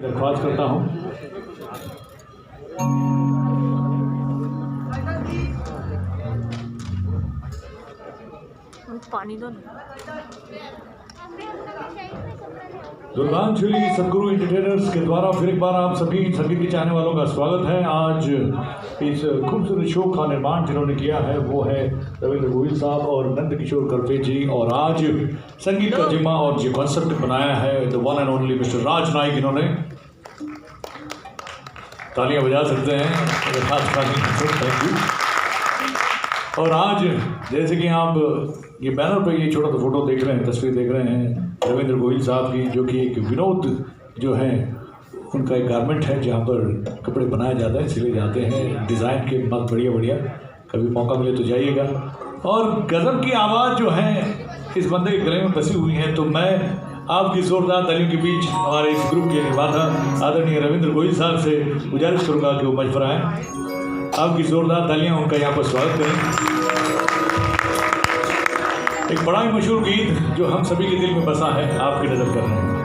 दरख्वास्त करता हूँ। पानी दो ना। दुर्गांजलि सदगुरु एंटरटेनर्स के द्वारा फिर एक बार आप सभी संगीत के चाहने वालों का स्वागत है। आज इस खूबसूरत शो का निर्माण जिन्होंने किया है वो है रविंद्र गोयल साहब और नंद किशोर करफे जी, और आज संगीत का जिम्मा और जो कॉन्सेप्ट बनाया है the one and only mister Raj Naik. इन्होंने तालियां बजा सकते हैं। Thank you. और आज जैसे कि आप ये बैनर पे ये छोटा सा फोटो देख रहे हैं, तस्वीर देख रहे हैं रविंद्र गोयल साहब की, जो कि एक विनोद जो है उनका एक गारमेंट है जहाँ पर कपड़े बनाए जाते हैं, सिले जाते हैं डिज़ाइन के बहुत बढ़िया बढ़िया। कभी मौका मिले तो जाइएगा। और गज़ल की आवाज़ जो है इस बंदे के गले में बसी हुई है, तो मैं आपकी जोरदार तालियों के बीच हमारे इस ग्रुप के निर्माता आदरणीय रविंद्र गोयल साहब से गुजारिश करूँगा कि वो मंच पर आएँ। आपकी जोरदार तालियां उनका यहाँ पर स्वागत करें। एक बड़ा ही मशहूर गीत जो हम सभी के दिल में बसा है, आपकी नजर कर रहे हैं।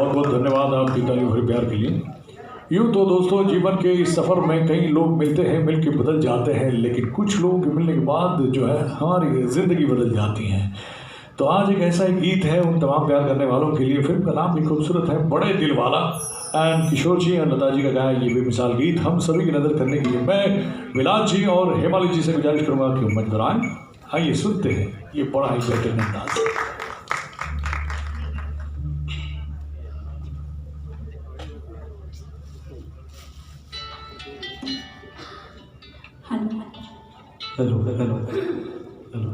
बहुत बहुत धन्यवाद आपकी तारीफ भरे प्यार के लिए। यूँ तो दोस्तों जीवन के इस सफ़र में कई लोग मिलते हैं, मिल के बदल जाते हैं, लेकिन कुछ लोग मिलने के बाद जो है हमारी ज़िंदगी बदल जाती हैं। तो आज एक ऐसा ही गीत है उन तमाम प्यार करने वालों के लिए। फिल्म का नाम भी खूबसूरत है, बड़े दिल वाला, एंड किशोर जी और लता जी का गाया ये बेमिसाल गीत हम सभी की नज़र करने के लिए मैं विलास जी और हेमाली जी से गुजारिश करूँगा कि मंच पर आएँ। आइए सुनते हैं ये बड़ा ही बेहतरीन अंदाज। हेलो हेलो हेलो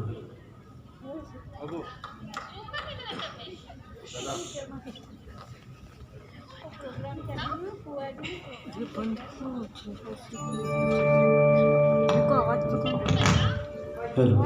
हेलो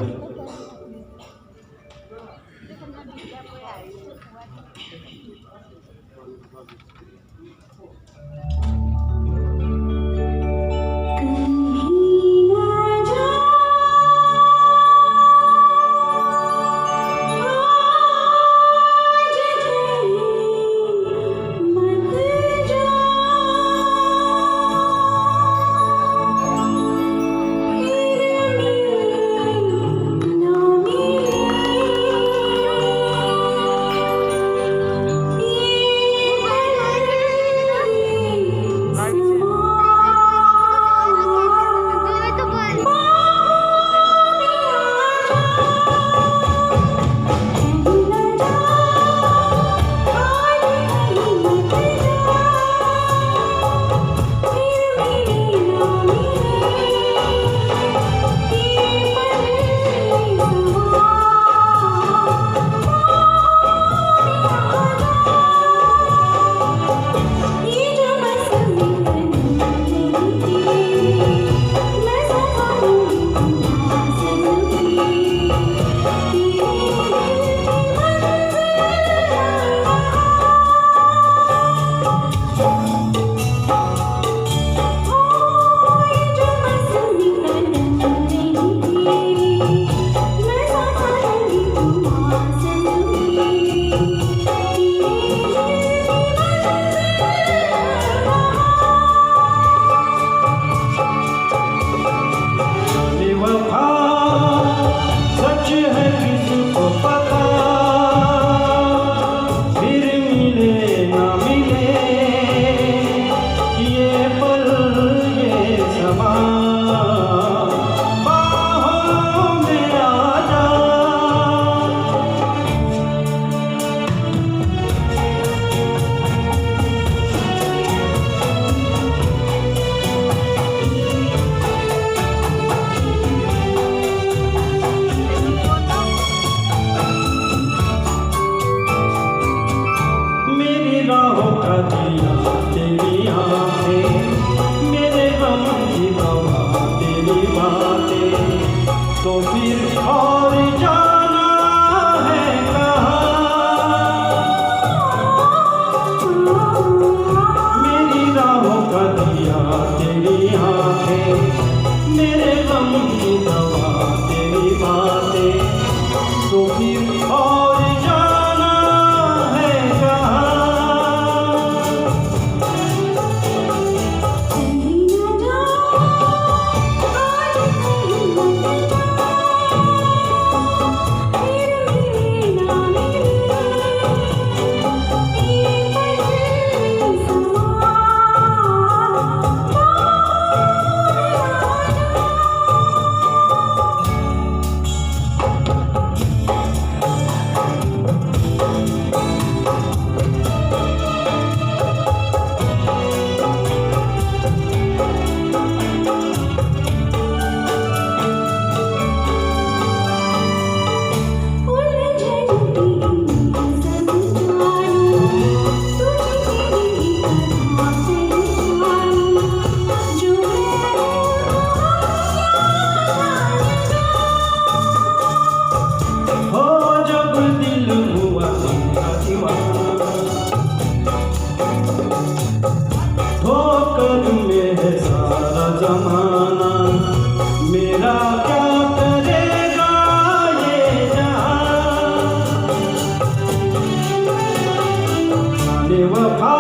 बेवफा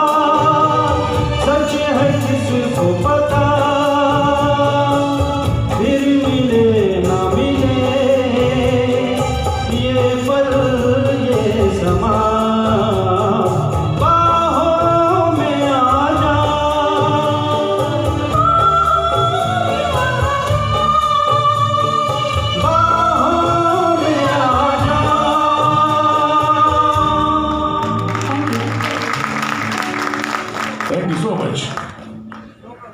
सच है किसको पता, फिर मिले ना मिले ये पल ये समा, बाहों में आ जा, बाहों में आ जा। Thank you so much.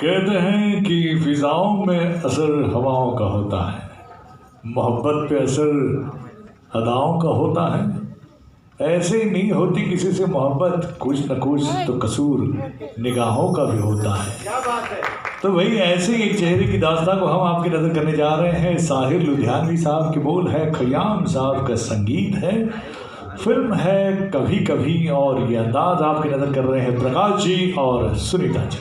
कहते हैं कि फिजाओं में असर हवाओं का होता है, मोहब्बत पे असर अदाओं का होता है। ऐसे ही नहीं होती किसी से मोहब्बत, कुछ न कुछ तो कसूर निगाहों का भी होता है। तो वही ऐसे ही एक चेहरे की दास्तां को हम आपकी नज़र करने जा रहे हैं। साहिर लुधियानवी साहब की बोल है, खयाम साहब का संगीत है, फिल्म है कभी कभी, और ये अंदाज आपकी नज़र कर रहे हैं प्रकाश जी और सुनीता जी।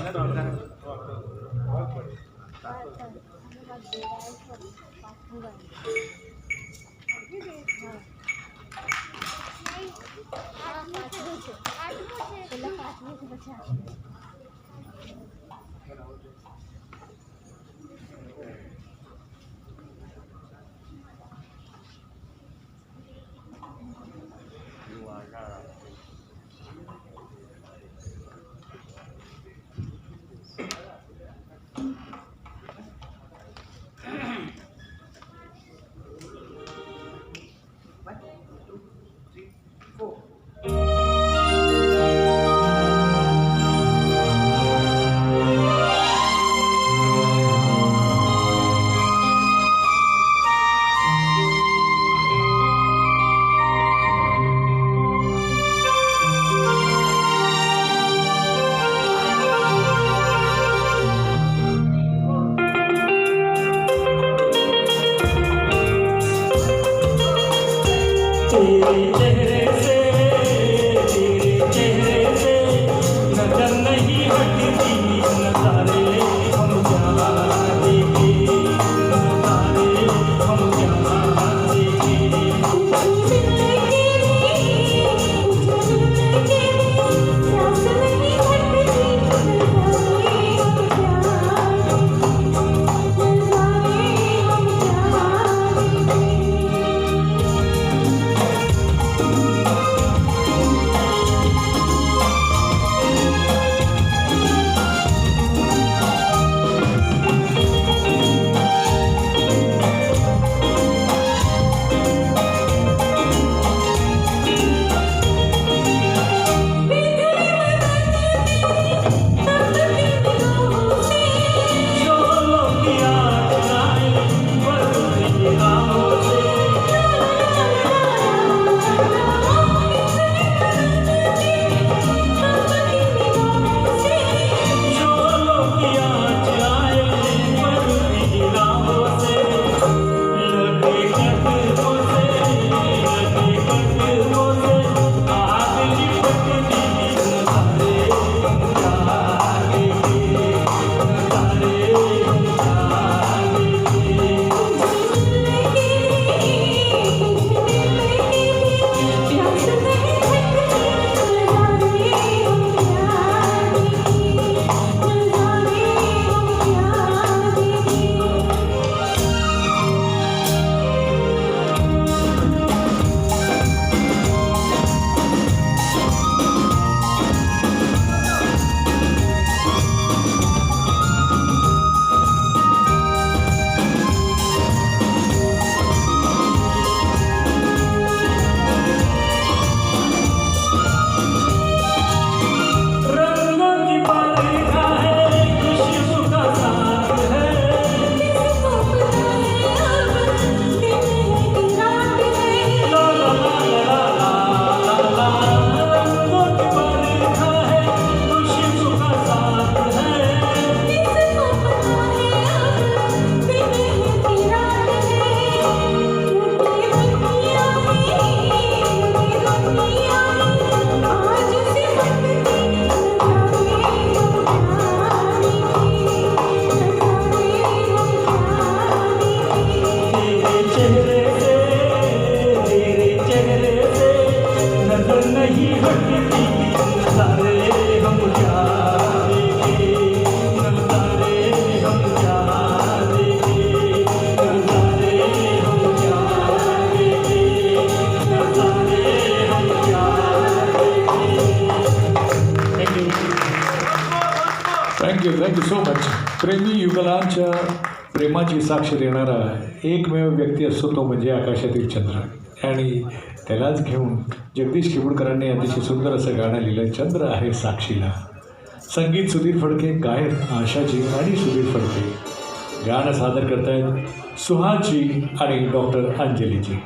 तेरे चेहरे से नजर नहीं हटती, नजारे हम क्या देखे, नजारे हम क्या देखे। Thank you so much. प्रेमी युगलांच्या प्रेमाची साक्ष देणारा एकमेव व्यक्ती असतो तो म्हणजे आकाशातील चंद्र. आणि त्यालाच घेऊन जगदीश किबुडकरांनी अतिशय सुंदर असं गाणं लिहिलं, चंद्र आहे साक्षीला. संगीत सुधीर फडके, गायक आशाजी आणि सुधीर फडके. गाणं सादर करतायत सुहासजी आणि डॉक्टर अंजलीजी.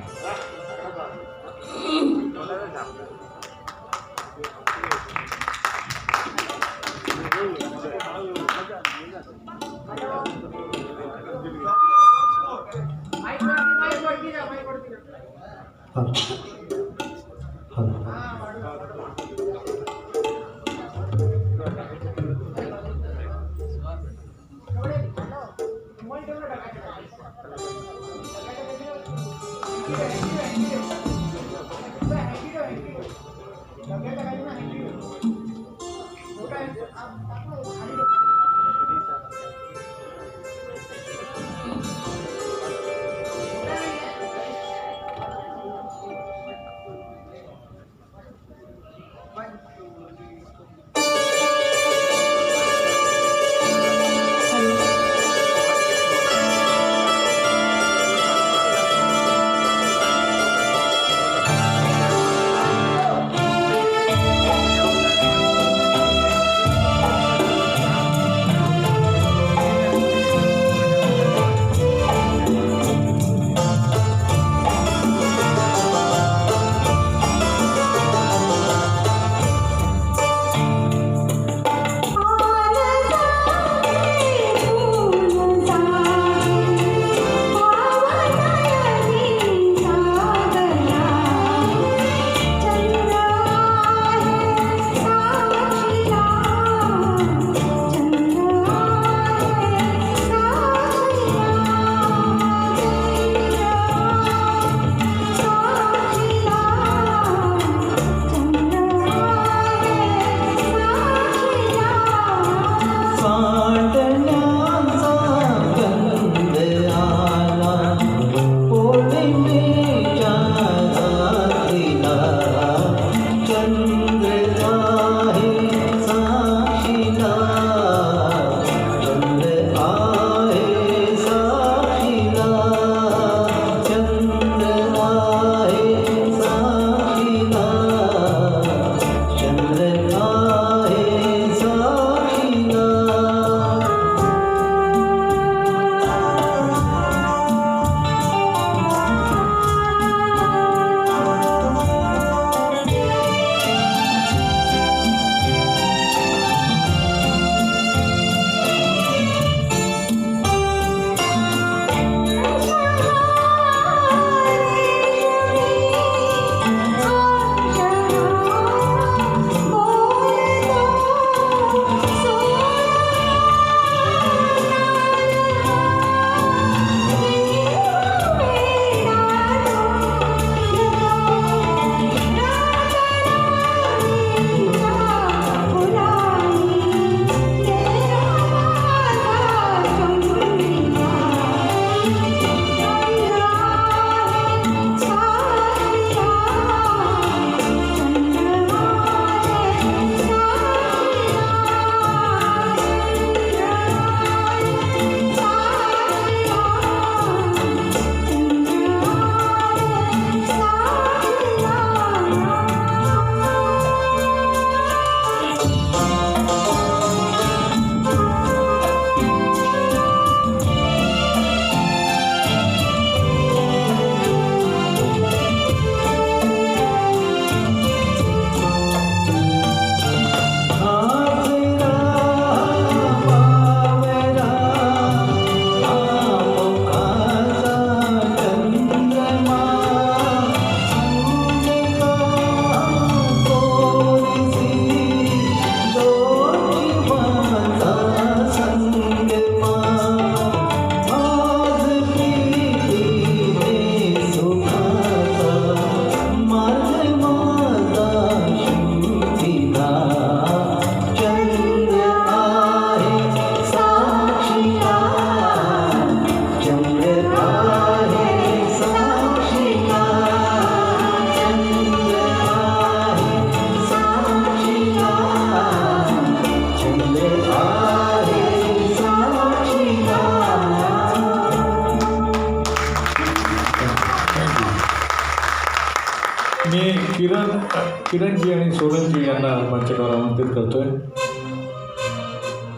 किरणजी आणि सोनलजी यांना मंचावर आमंत्रित करतोय.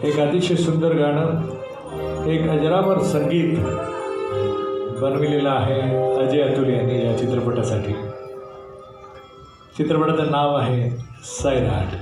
एक अतिशय सुंदर गाणं, एक अजरामर संगीत बनविलेलं आहे अजय अतुल यांनी या चित्रपटासाठी. चित्रपटाचं नाव आहे सैराट.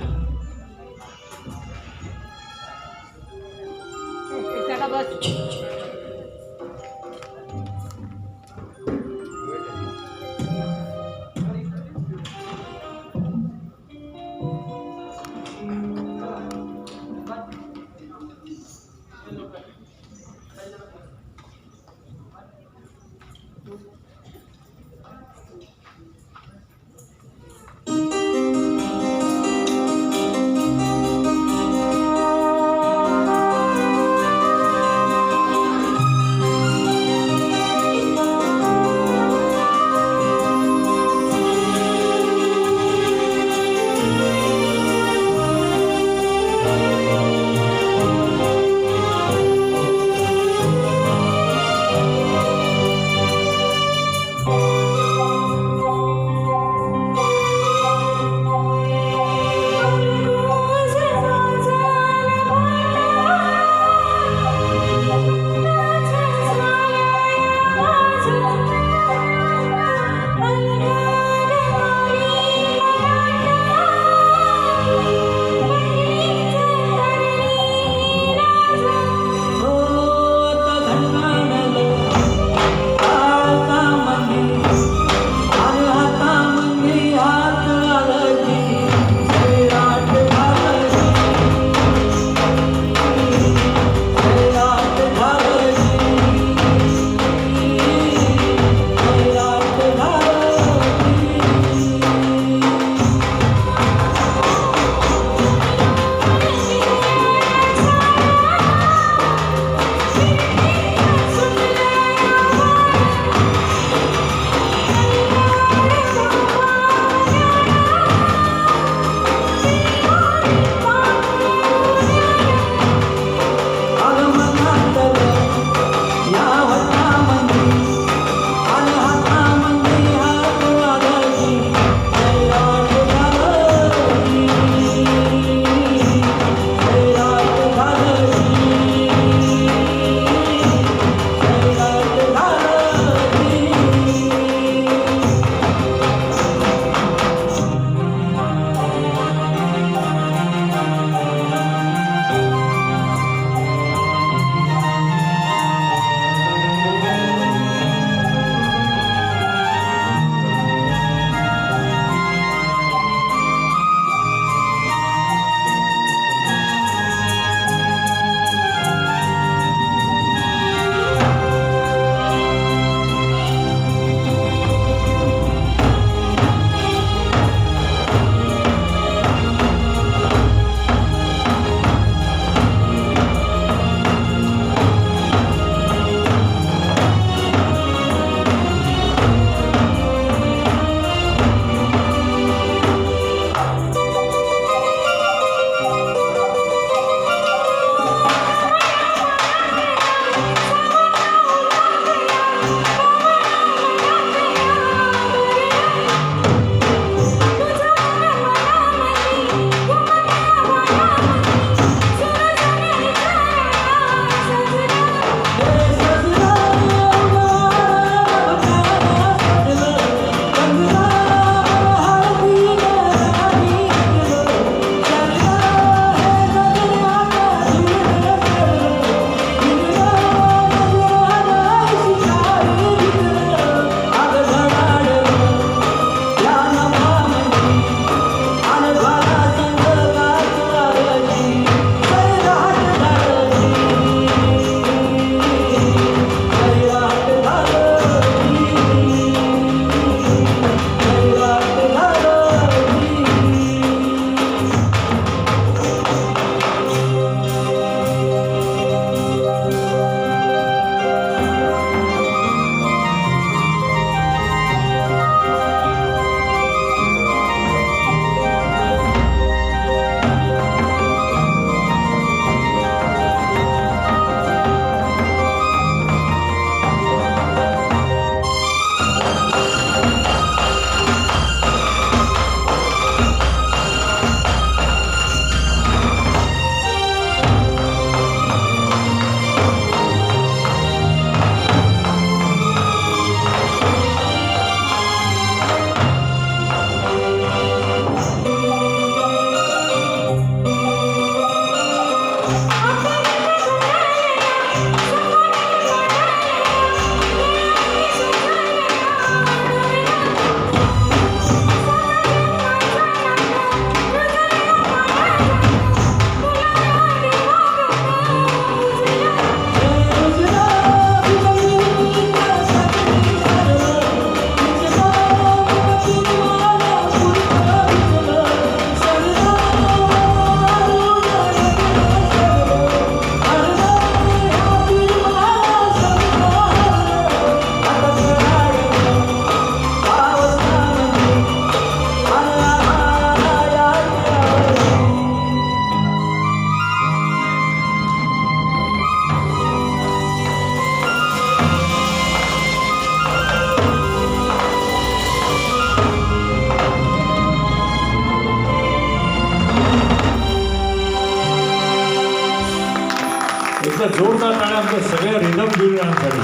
एकदा जोरदार टाळ्या आमच्या सगळ्या रिदम गिरणांसाठी.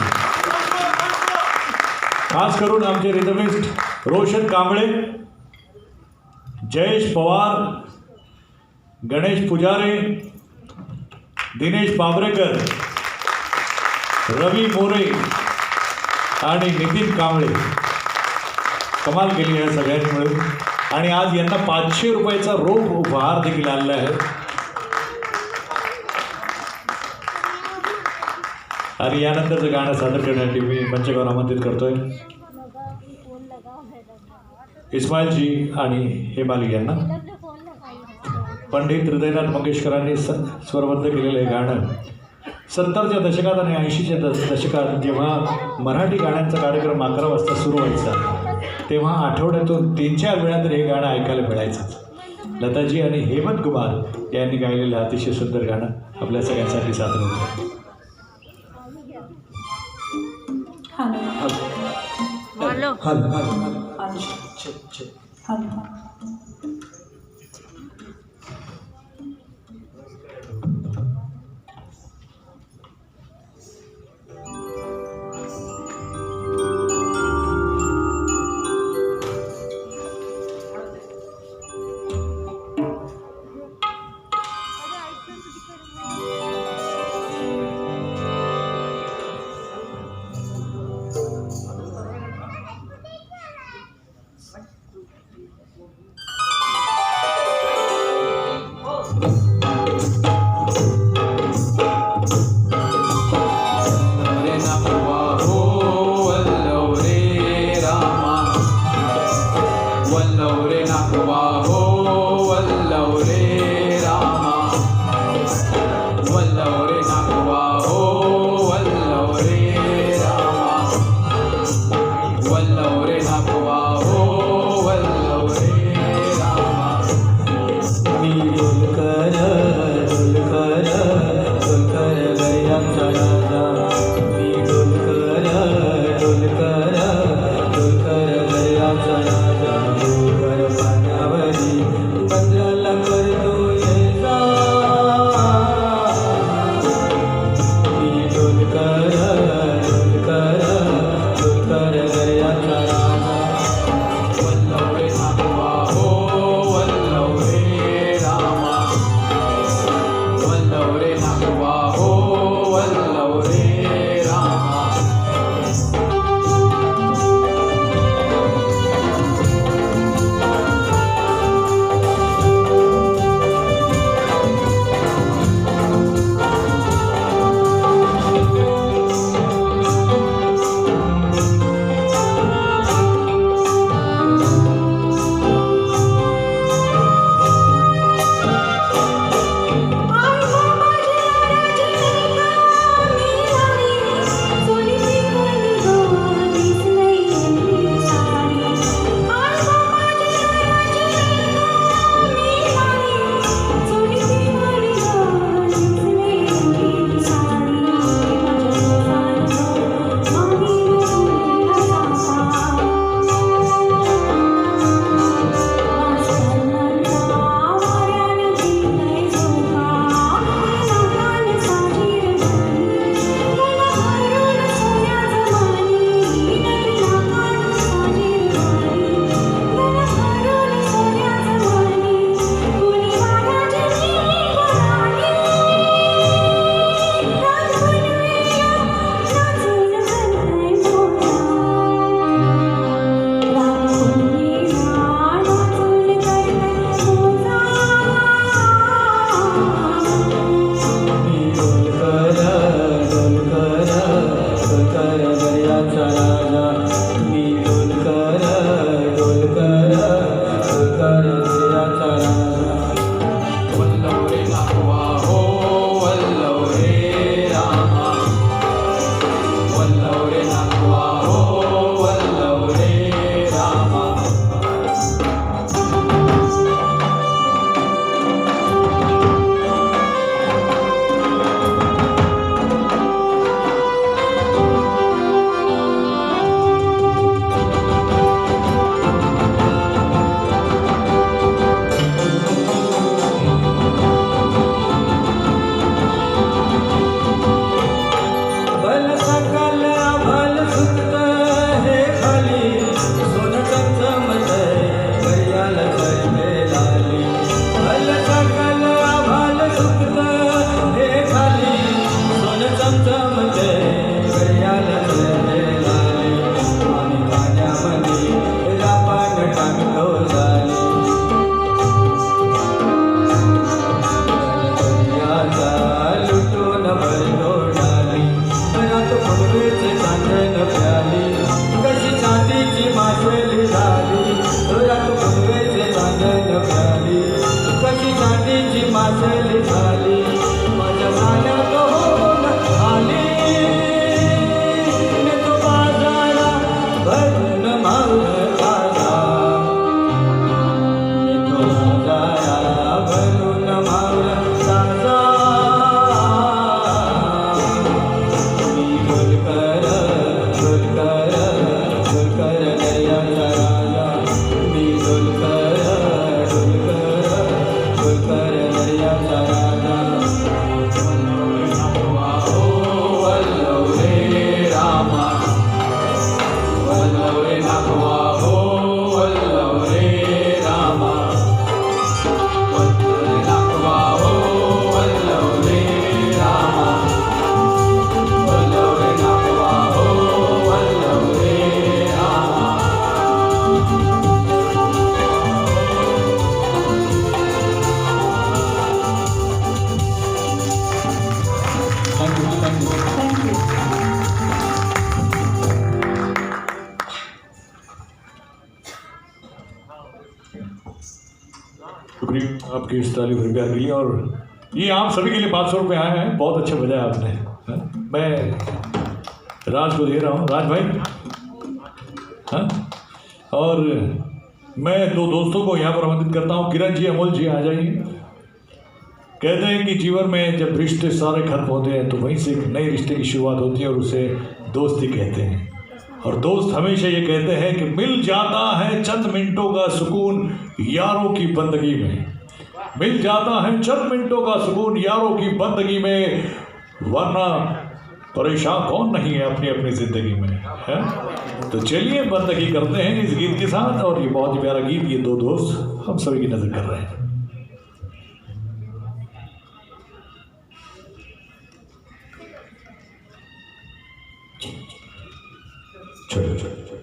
खास करून आमचे रिदमिस्ट रोशन कांबळे, जयेश पवार, गणेश पुजारे, दिनेश बाबरेकर, रवी मोरे आणि नितीन कांबळे कमाल केली आहे सगळ्यांनी मिळून. आणि आज यांना 500 रुपयाचा रोख उपहार देखील आलेला आहे. आणि यानंतरचं गाणं सादर करण्यासाठी मी मंचकावर आमंत्रित करतोय इस्माईलजी आणि हेमाली यांना. पंडित हृदयनाथ मंगेशकरांनी स्वरबद्ध केलेलं हे गाणं 70च्या दशकात आणि 80च्या दशकात जेव्हा मराठी गाण्यांचा कार्यक्रम 11 वाजता सुरू व्हायचा तेव्हा आठवड्यातून 3-4 वेळा तर हे गाणं ऐकायला मिळायचं. लताजी आणि हेमंत कुमार यांनी गायलेलं अतिशय सुंदर गाणं आपल्या सगळ्यांसाठी सादर होतं. हॅलो आपकी इस तारीफ रुपया के लिए, और ये आप सभी के लिए 500 रुपये आए हैं। बहुत अच्छा बजाया आपने। मैं राज को दे रहा हूँ, राज भाई। हाँ, और मैं 2 दोस्तों को यहाँ पर आमंत्रित करता हूँ। किरण जी, अमोल जी, आ जाइए। कहते हैं कि जीवन में जब रिश्ते सारे खत्म होते हैं तो वहीं से एक नए रिश्ते की शुरुआत होती है और उसे दोस्ती कहते हैं। और दोस्त हमेशा ये कहते हैं कि मिल जाता है चंद मिनटों का सुकून यारों की बंदगी में, मिल जाता है चंद मिनटों का सुकून यारों की बंदगी में, वरना परेशान कौन नहीं है अपनी अपनी जिंदगी में, है? तो चलिए बंदगी करते हैं इस गीत के साथ। और ये बहुत ही प्यारा गीत, ये 2 दोस्त हम सभी की नजर कर रहे हैं। चलो चलो चलो।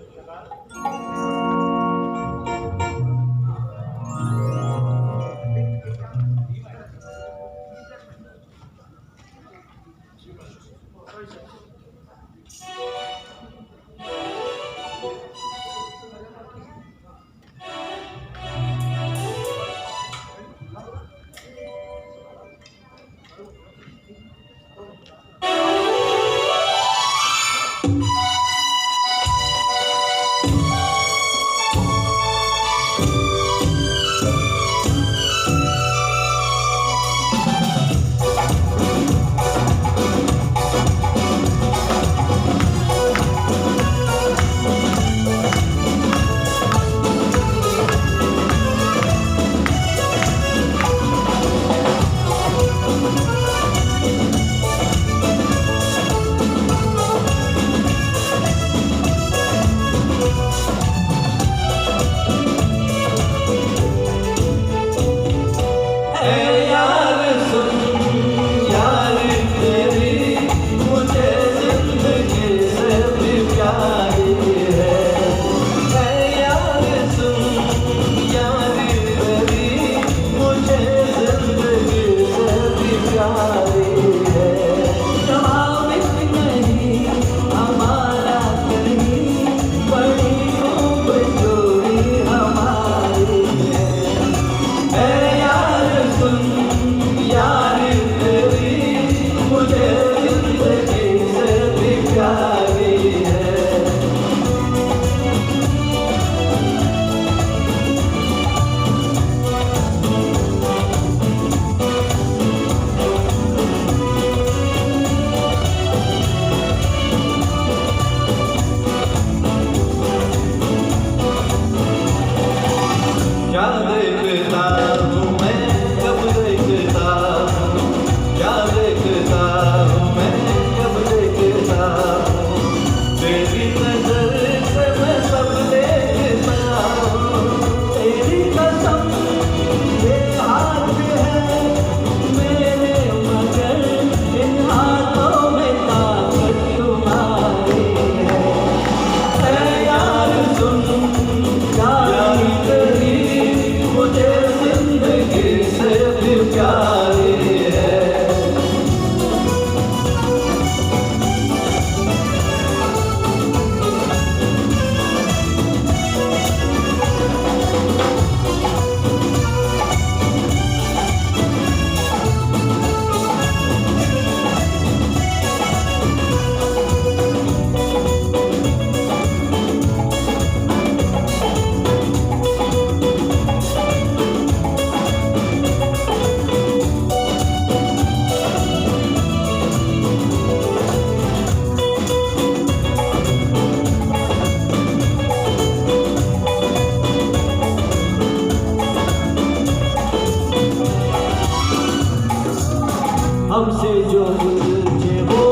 हमसे जो पूछे वो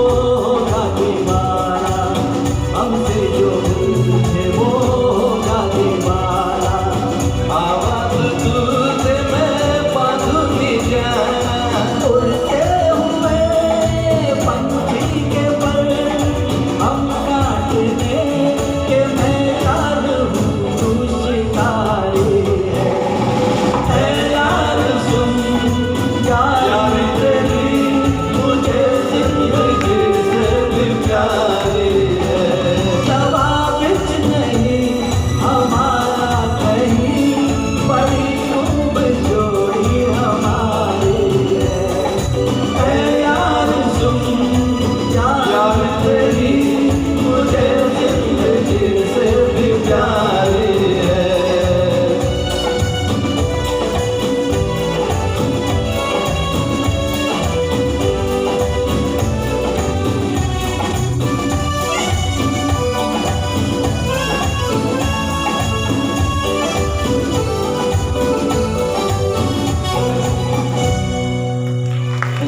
होगा दीवाना, हमसे जो पूछे वो होगा दीवाना। आवाज़ तुझसे मैं बांधूंगी जाना, उड़ते हुए पंछी के पर हम काटने के मैदान हूँ, तू शिकारी है यार सुन यार तेरी मुझे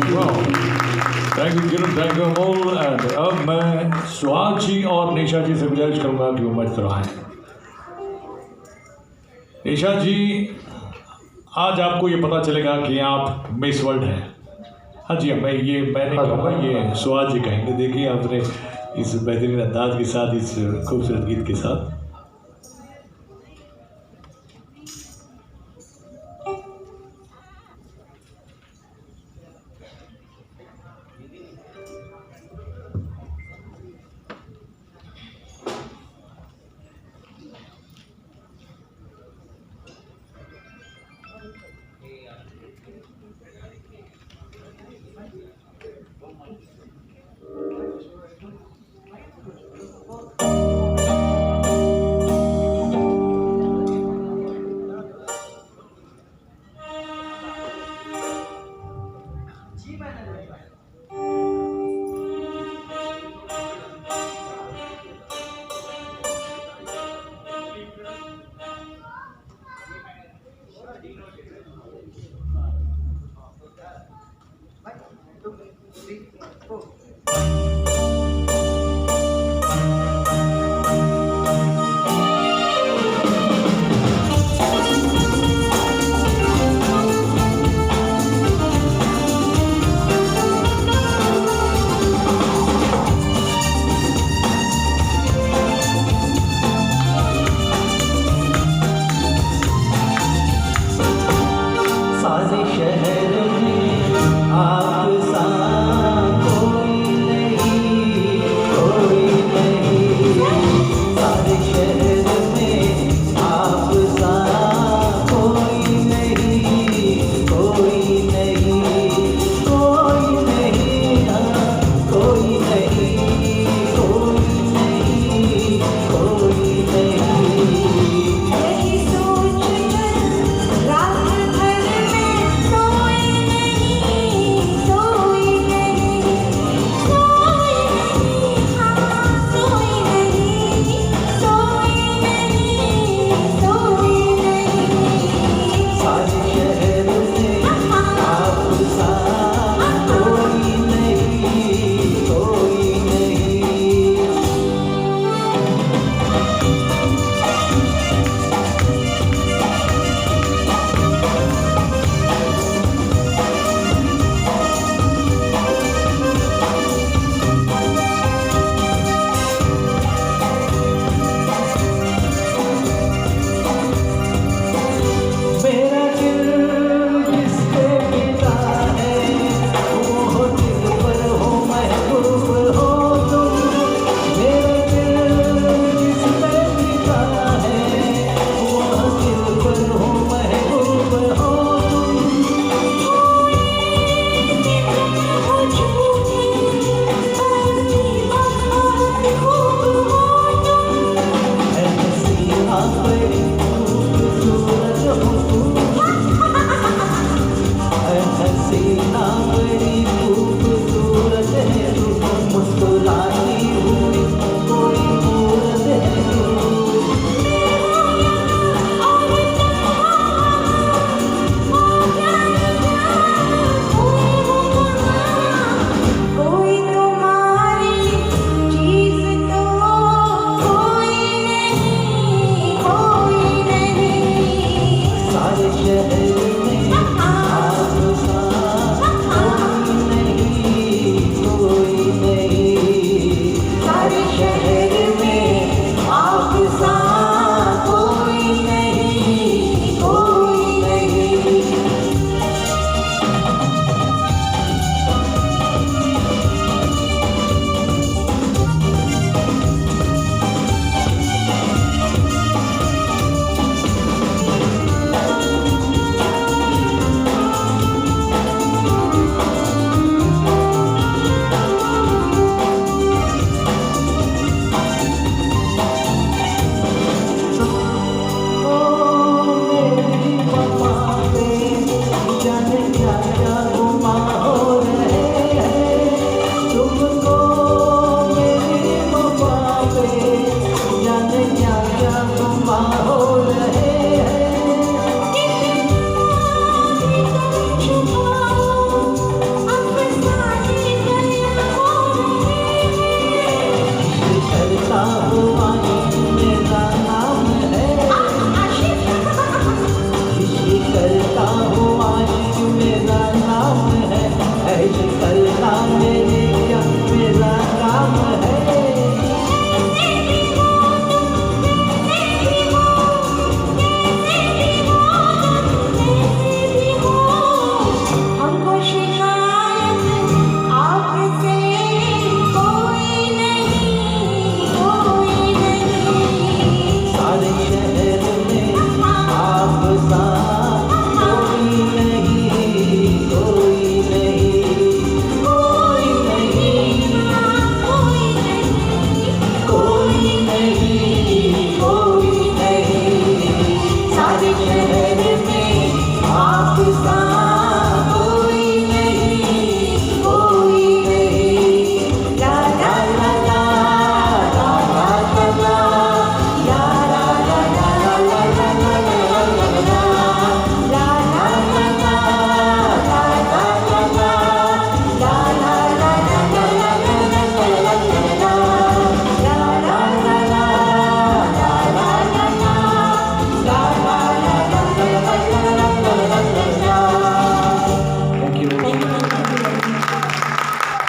thank you Kiran, thank you Amol. And अब मैं सुहाग जी और निशा जी से गुजारिश करूंगा कि वो मंच पर आएं। निशा जी, आज आपको ये पता चलेगा कि आप मिस वर्ल्ड हैं। हाँ जी, मैं नहीं कहूँगा, ये सुहाग जी कहेंगे। देखिए आपने इस बेहतरीन अंदाज के साथ, इस खूबसूरत गीत के साथ।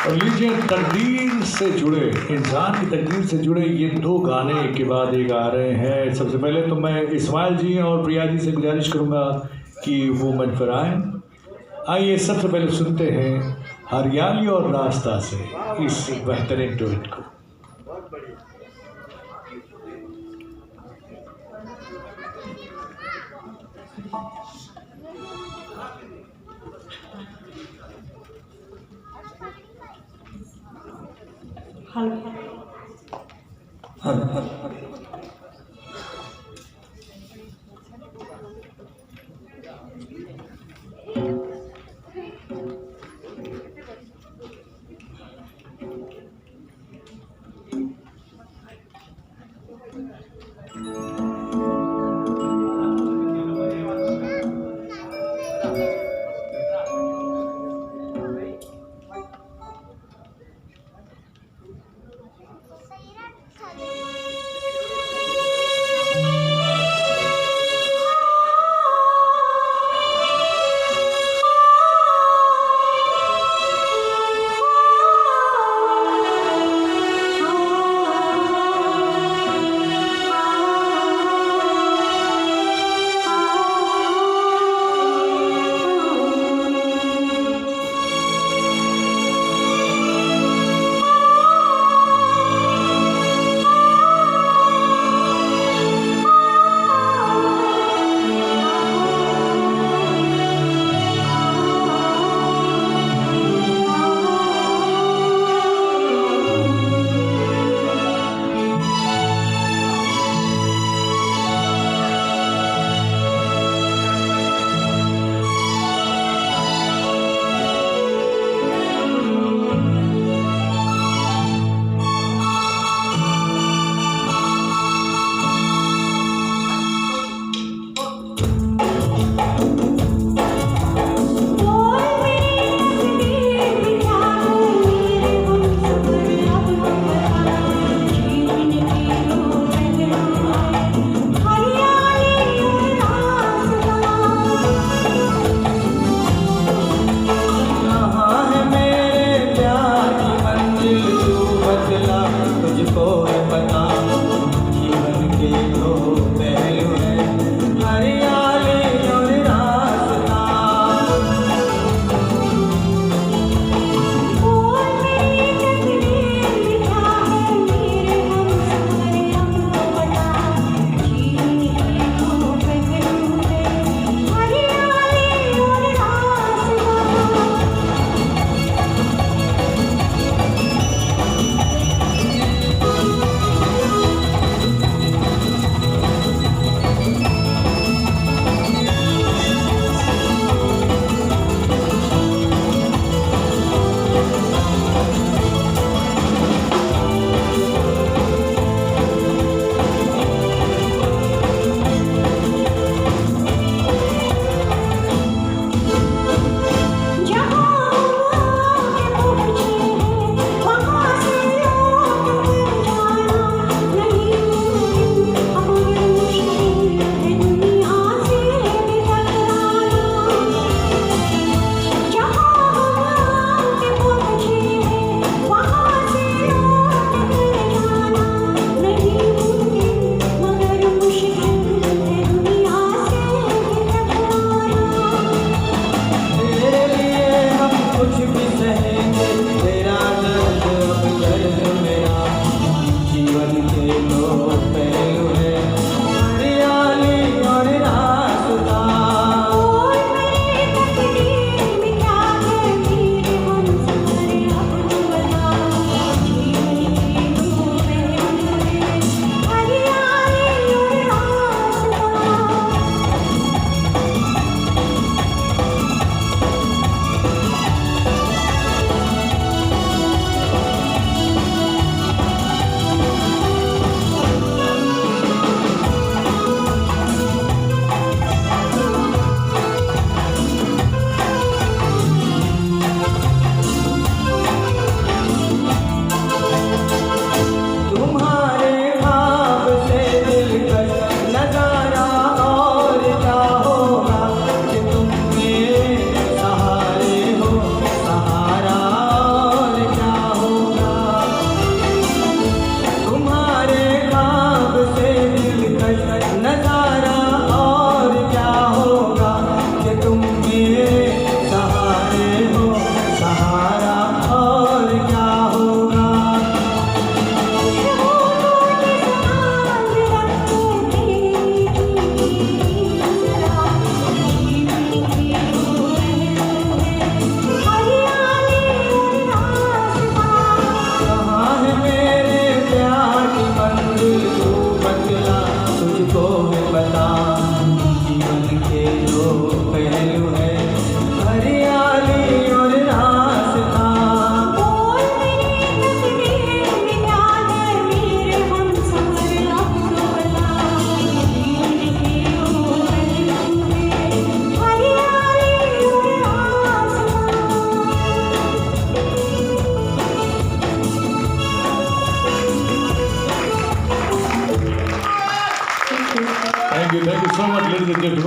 और लीजिए, तकदीर से जुड़े, इंसान की तकदीर से जुड़े ये दो गाने के बाद एक आ रहे हैं। सबसे पहले तो मैं इस्माइल जी और प्रिया जी से गुजारिश करूँगा कि वो मंच पर आएँ। आइए सबसे पहले सुनते हैं हरियाली और रास्ता से इस बेहतरीन डुएट को।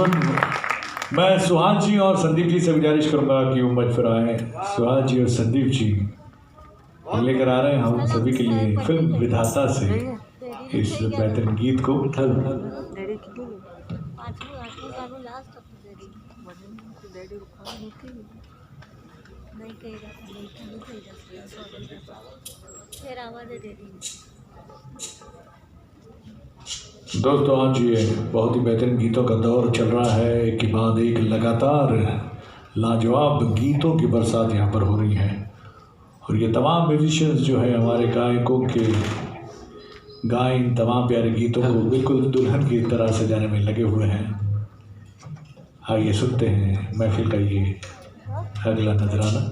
बिल्कुल। मैं सुहान जी और संदीप जी से गुजारिश करूंगा कि वो मंच पर आए। सुहान जी और संदीप जी लेकर आ रहे हैं हम सभी के लिए फिल्म विधाता से इस बेहतरीन गीत को। दोस्तों आज ये बहुत ही बेहतरीन गीतों का दौर चल रहा है। एक के बाद एक लगातार लाजवाब गीतों की बरसात यहाँ पर हो रही है और ये तमाम म्यूजिशियंस जो है हमारे गायकों के गाए इन तमाम प्यारे गीतों को बिल्कुल दुल्हन की तरह सजाने में लगे हुए हैं। आइए सुनते हैं महफिल का ये अगला नजराना।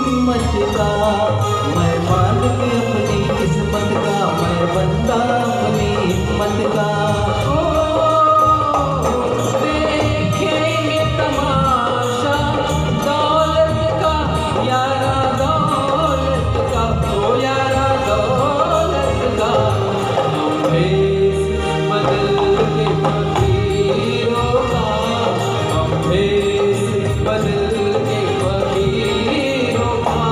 हिम्मत का मैं मालिक अपनी किस्मत का मैं मैं बंदा अपनी हिम्मत का। देखेंगे तमाशा दौलत का यारा दौलत का, ओ यारा दौलत का। हम भेष बदल के फकीरों का, हम भेष बदल के फकीरों का।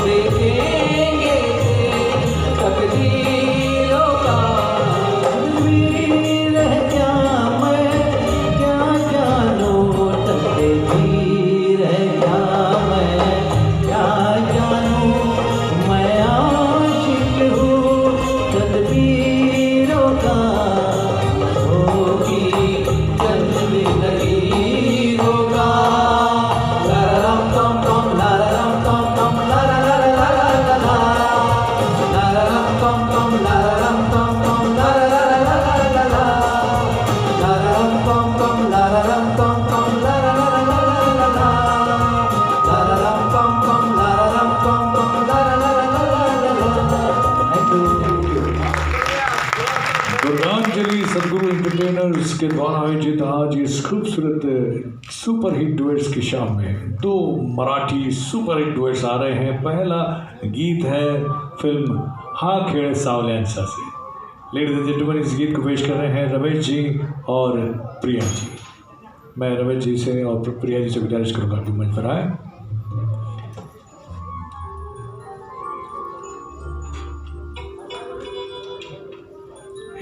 देखेंगे तकदीरों का। तकदीर है क्या मैं क्या जानूं, तकदीर है क्या मैं क्या जानूं। मैं आशिक हूँ तदबीरों का, होगी जन्म नगीरों का। लाराम तम तम लाराम तम तम लाराम तम तम लाराम तम तम लाराम तम तम लाराम तम तम लाराम तम तम लाराम तम तम। दुर्गांजलि सदगुरु एंटरटेनर्स के द्वारा आयोजित आज इस खूबसूरत सुपर हिट डुएट्स की शाम में दो मराठी सुपर हिट डुएट्स आ रहे हैं। पहला गीत है फिल्म हा खेळ सावल्यांचा से। लेडीज एंड जेंटलमैन, इस गीत को पेश कर रहे हैं रमेश जी और प्रिया जी। मैं रमेश जी से और प्रिया जी से गुजारिश करूँगा कि मंच पर आए।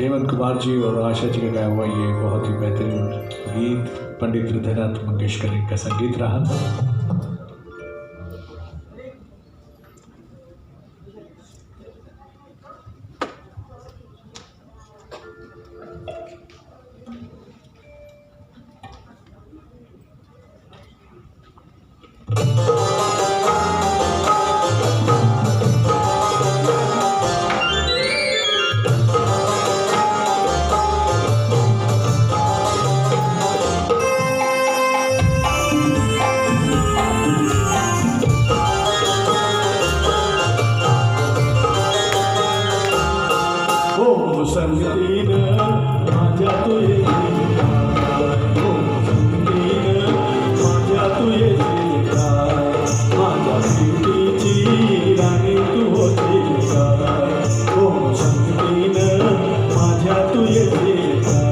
हेमंत कुमार जी और आशा जी का गाया हुआ ये बहुत ही बेहतरीन गीत पंडित हृदयनाथ मंगेशकर का संगीत रहा। संगतीनं माझ्या तू येशील काय, हो संगतीनं माझ्या तू येशील काय, माझ्या प्रीतीची राणी तू होशील काय, हो संगतीनं माझ्या तू येशील काय।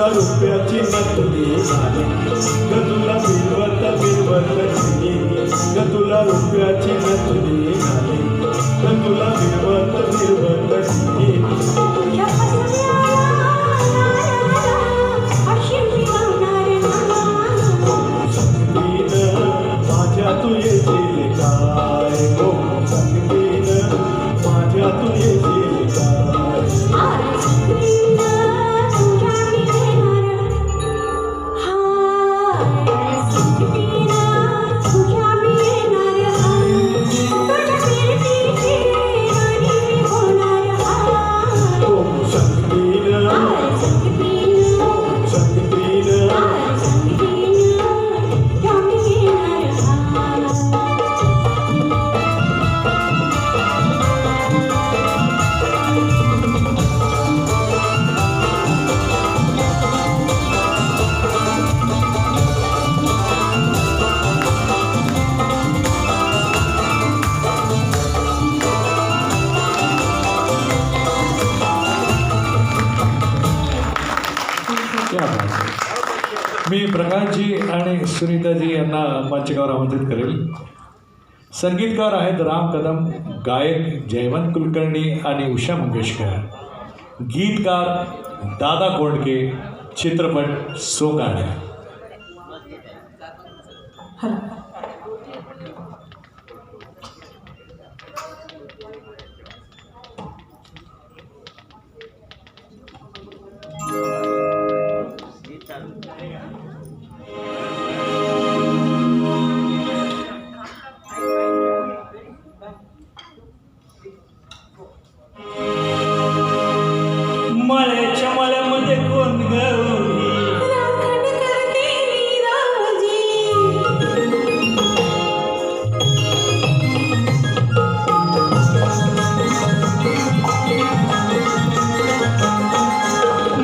रुपयाची नथनी झाली ग तुला बिलवत बिलवत ग तुला रुपयाची नथनी झाली ग तुला बिलवत बिलवत प्रकाशजी आणि सुनीताजी यांना मंचकावर आमंत्रित करेल. संगीतकार आहेत राम कदम, गायक जयवंत कुलकर्णी आणि उषा मंगेशकर, गीतकार दादा कोंडके, चित्रपट सोंगाड्या. मळ्याच्या मळ्यामध्ये कोण गौरी राखण करते नीरवजी.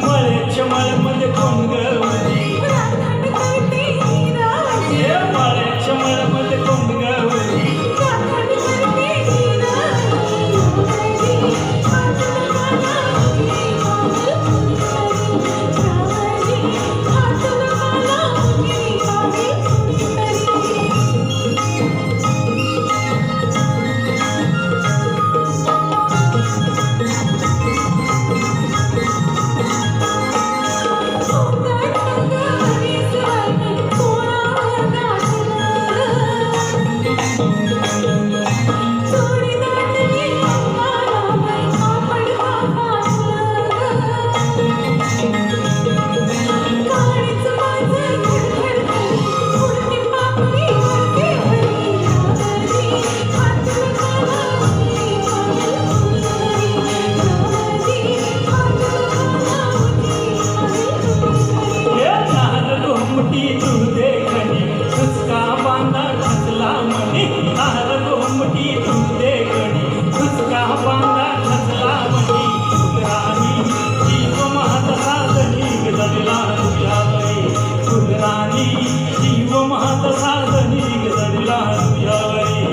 मळ्याच्या मळ्यामध्ये कोण गौरी राखण करते नीरवजी. हे मळ्याच्या मळ्यामध्ये कोण गौरी राखण करते नीरवजी. हात लगावजी कागल फुलकरी. हात लगावजी कागल फुलकरी. हे लहान घोमटी तू देखणी उसका बांधा घातला म्हणे लहान घोमटी तू देखणी उसका बांधा घातला म्हणे फुलराणी जीव महात साधनी गदडला तुझ्या वरी फुलराणी जीव महात साधनी गदडला तुझ्या वरी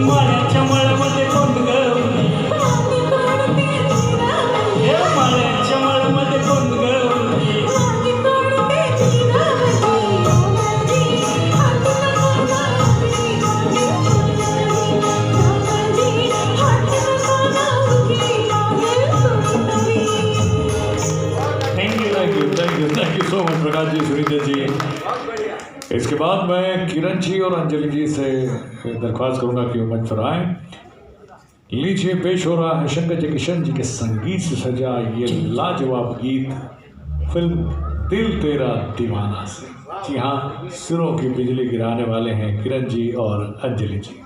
मळ्याच्या मळ्यामध्ये कोण गौरी हे मळ्याच्या मळ्यामध्ये कोण Gauri thank you so much Prakash ji, Sunita ji. इसके बाद मैं किरण जी और अंजलि जी से दरख्वास्त करूंगा कि वो मंच पर आए. लीजिए, पेश हो रहा है शंकर जयकिशन जी के संगीत से सजा ये लाजवाब गीत फिल्म दिल तेरा दीवाना से. जी हाँ, सुरों की बिजली गिराने वाले हैं किरण जी और अंजलि जी.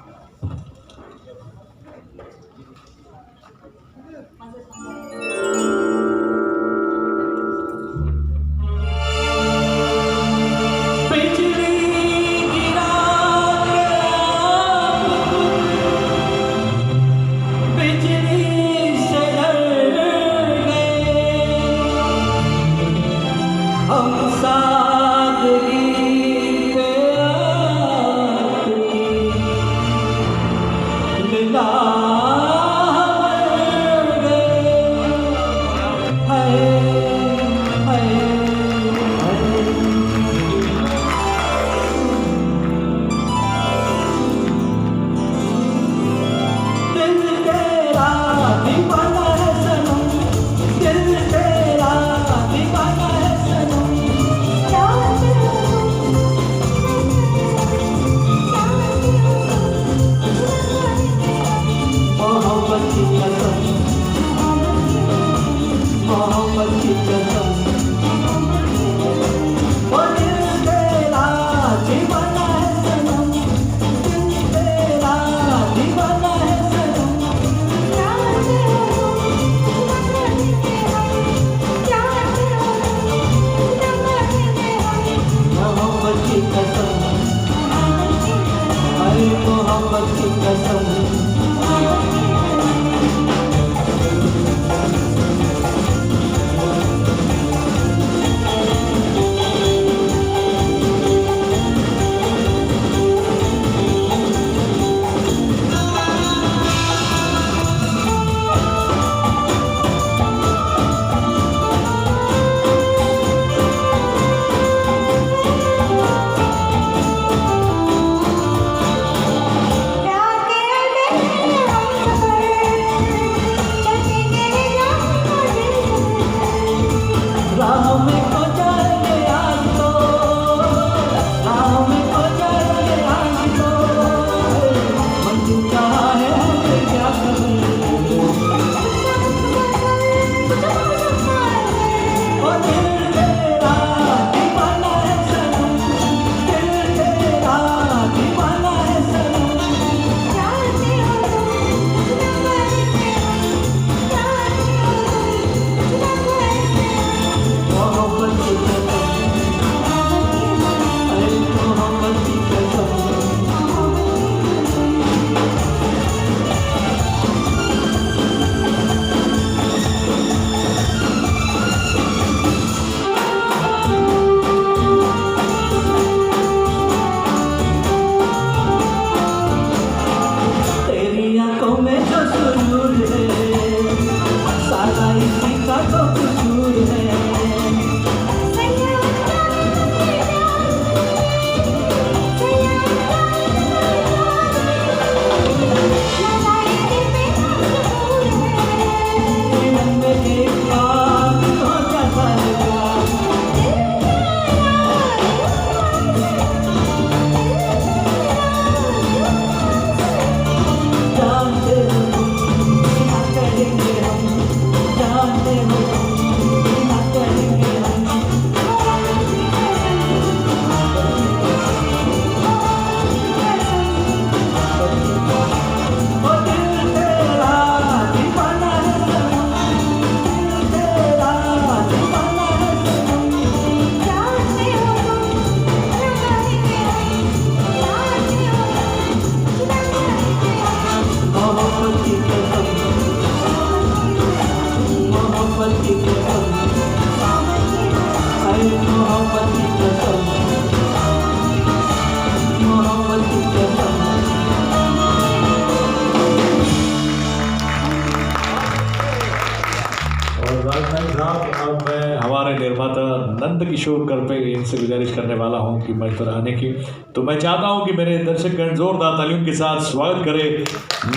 निर्माता नंद किशोर करपे, इनसे गुजारिश करने वाला हूं कि मंच पर आने की। तो मैं चाहता हूं कि मेरे दर्शकगण जोरदार तालियों के साथ स्वागत करें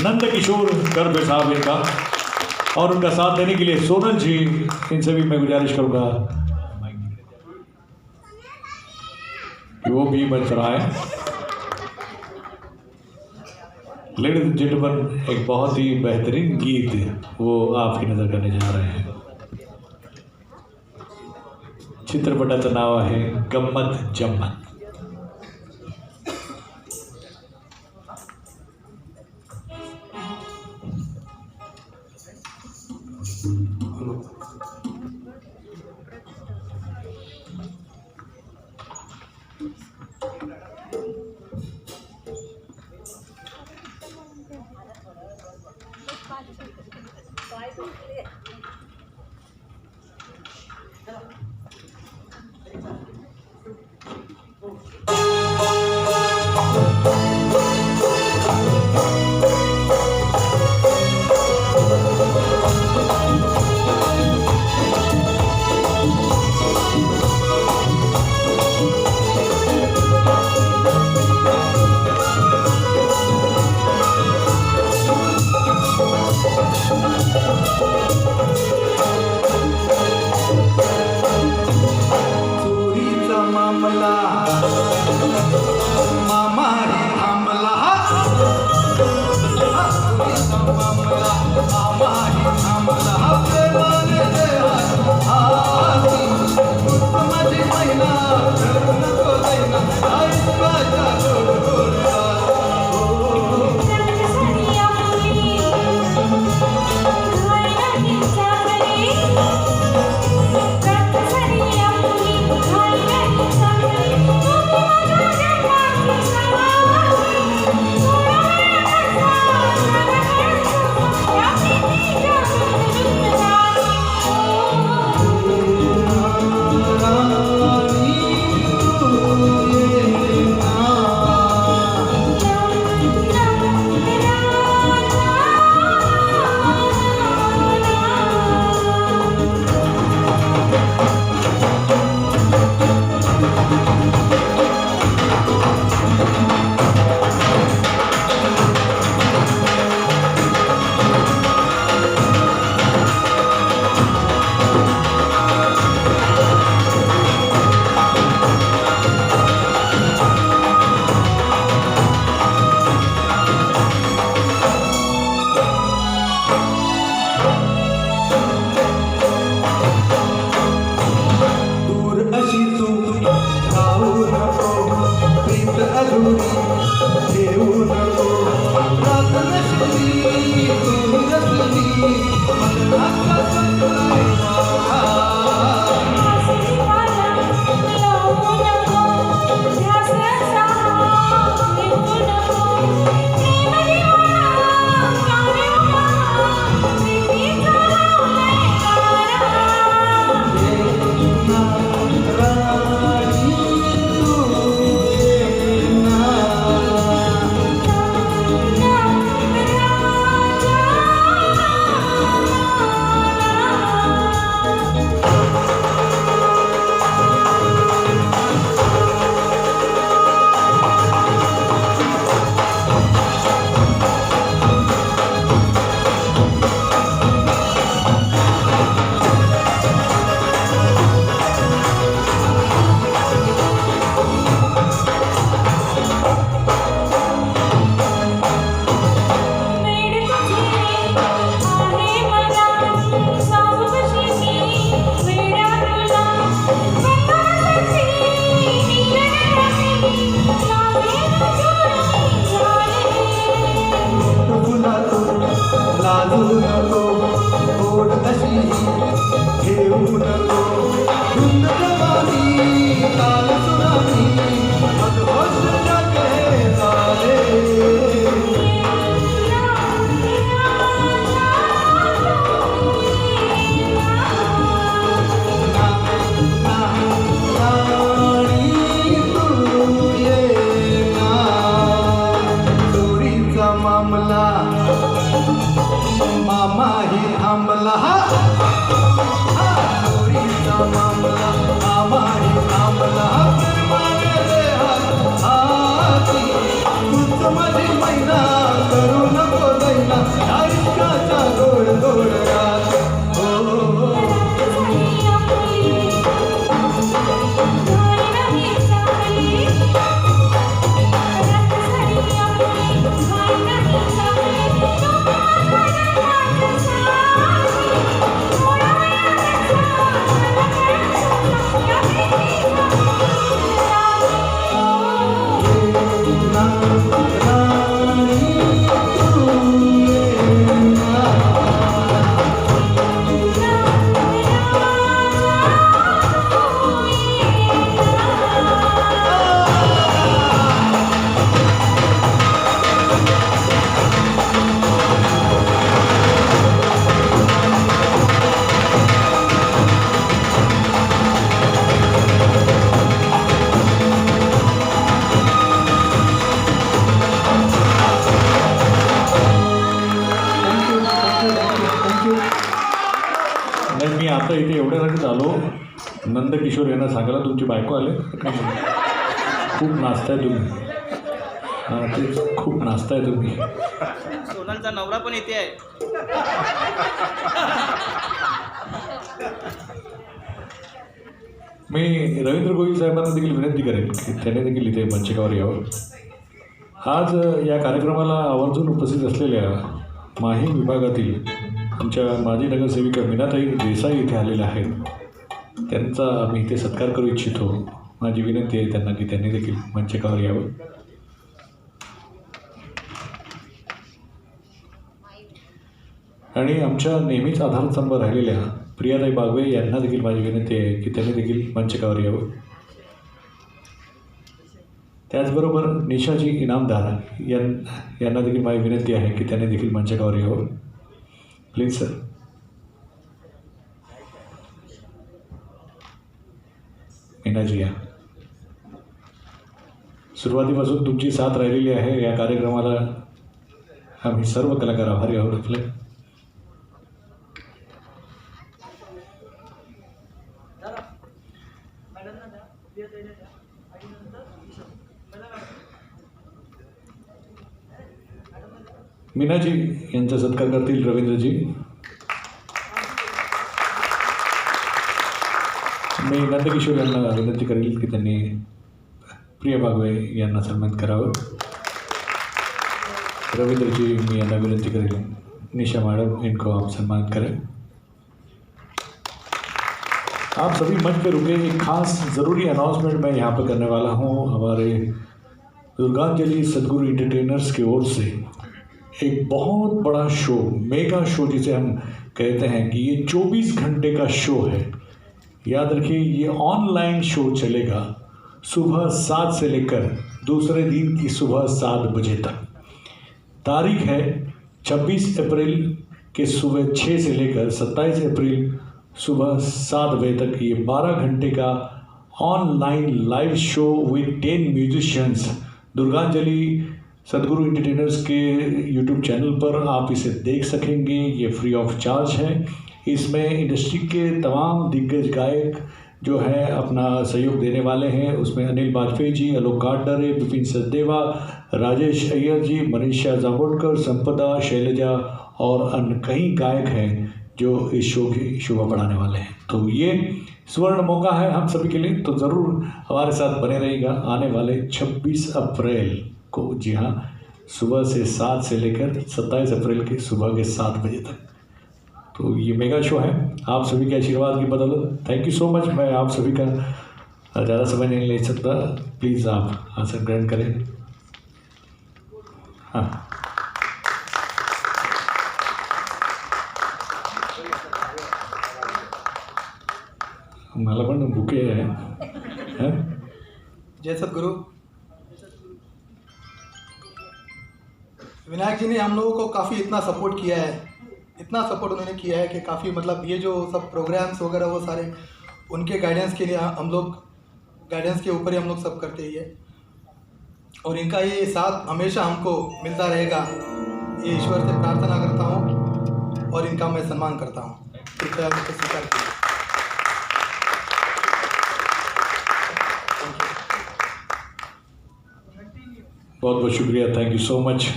नंद किशोर करपे साहब इनका, और उनका साथ देने के लिए सोनल जी, इनसे भी मैं गुजारिश करूंगा कि वो भी मंच पर आए। लेडीज एंड जेंटलमैन, एक बहुत ही बेहतरीन गीत वो आपकी नजर करने जा रहे हैं। चित्रपटाचं नाव आहे गम्मत जम्मत। आलो नंदकिशोर यांना सांगायला तुमची बायको आले खूप नाचताय तुम्ही. हां तेच खूप नाचताय तुम्ही. सोनलचा नवरा पण इथे आहे. मी रवींद्र गोविल साहेबांना देखील विनंती करेन की त्याने देखील इथे मंचकावर यावं. आज या कार्यक्रमाला आवर्जून उपस्थित असलेल्या माहीम विभागातील आमच्या माजी नगरसेविका मीनाताई देसाई इथे आलेल्या आहेत. त्यांचा आम्ही इथे सत्कार करू इच्छितो. माझी विनंती आहे त्यांना की त्यांनी देखील मंचकावर यावं. आणि आमच्या नेहमीच आधारस्तंभ राहिलेल्या प्रियाताई बागवे यांना देखील माझी विनंती आहे की त्यांनी देखील मंचकावर यावं. त्याचबरोबर निशाजी इनामदार यांना देखील माझी विनंती आहे की त्यांनी देखील मंचकावर यावं. Please sir. मीनाजी या. सुरुवातीपासून तुमची साथ राहिलेली आहे. या कार्यक्रमाला आम्ही सर्व कलाकार आभारी आहोत आपले. मीनाजी यांचा सत्कार करतील रवींद्रजी. मी नंदकिशोर यांना विनंती करेल की त्यांनी प्रिया बागवे यांना सन्मानित करावं. रविंद्र जी मी यांना विनंती करेल निशा मैडम इनको आप सम्मानित करें. आप सभी मंच पे रुके. एक खास ज़रूरी अनाउंसमेंट मैं यहाँ पर करने वाला हूँ. हमारे दुर्गांजलि सदगुरु एंटरटेनर्स की ओर से एक बहुत बड़ा शो, मेगा शो जिसे हम कहते हैं कि ये 24 घंटे का शो है. याद रखिए ये ऑनलाइन शो चलेगा सुबह 7 से लेकर दूसरे दिन की सुबह 7 बजे तक. तारीख है 26 अप्रैल के सुबह 6 से लेकर 27 अप्रैल सुबह 7 बजे तक. ये 12 घंटे का online live show with 10 musicians Durganjali Sadguru entertainers के यूट्यूब चैनल पर आप इसे देख सकेंगे. ये फ्री ऑफ चार्ज है. इसमें इंडस्ट्री के तमाम दिग्गज गायक जो है अपना सहयोग देने वाले हैं. उसमें अनिल बाजपेयी जी, आलोक काटडरे, विपिन सचदेवा, राजेश अय्यर जी, मनीषा जामोदकर, संपदा, शैलजा और अन्य कई गायक हैं जो इस शो की शोभा बढ़ाने वाले हैं. तो ये स्वर्ण मौका है हम सभी के लिए. तो ज़रूर हमारे साथ बने रहिएगा आने वाले 26 अप्रैल को. जी हाँ, सुबह से 7 से लेकर 27 अप्रैल के सुबह के 7 बजे तक. तो ये मेगा शो है. आप सभी के आशीर्वाद की बदौलत. Thank you so much. मैं आप सभी का ज़्यादा समय नहीं ले सकता. प्लीज़ आप आसन ग्रहण करें. हाँ, मला पण बुके आहे. जय सद्गुरु. विनायक जी ने हम लोगों को काफ़ी इतना सपोर्ट किया है, इतना सपोर्ट उन्होंने किया है कि काफ़ी मतलब ये जो सब प्रोग्राम्स वगैरह वो सारे उनके गाइडेंस के लिए हम लोग गाइडेंस के ऊपर ही हम लोग सब करते ही है. और इनका ये साथ हमेशा हमको मिलता रहेगा, ये ईश्वर से प्रार्थना करता हूँ और इनका मैं सम्मान करता हूँ. कृपया उनको स्वीकार कीजिए. बहुत बहुत शुक्रिया. Thank you so much.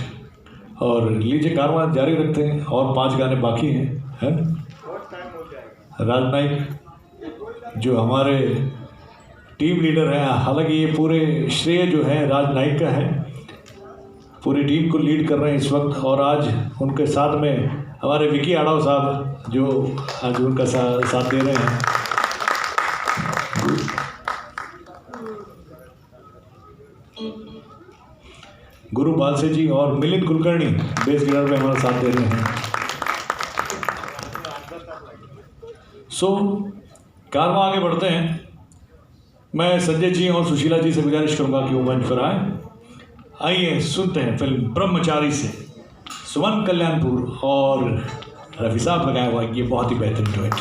और लीजिए कारवां जारी रखते हैं. और 5 गाने बाकी हैं. राज नाइक जो हमारे टीम लीडर हैं, हालांकि ये पूरे श्रेय जो है राज नाइक का है. पूरी टीम को लीड कर रहे हैं इस वक्त. और आज उनके साथ में हमारे विकी आड़ाव साहब जो आज उनका साथ दे रहे हैं. गुरु बालसे जी और मिलिंद कुलकर्णी बेस गिटार में हमारा साथ दे रहे हैं. सो कारवां आगे बढ़ते हैं. मैं संजय जी और सुशीला जी से गुजारिश करूंगा कि वो मंच पर आए. आइए सुनते हैं फिल्म ब्रह्मचारी से सुमन कल्याणपुर और रफी साहब लगाया हुआ ये बहुत ही बेहतरीन डुएट.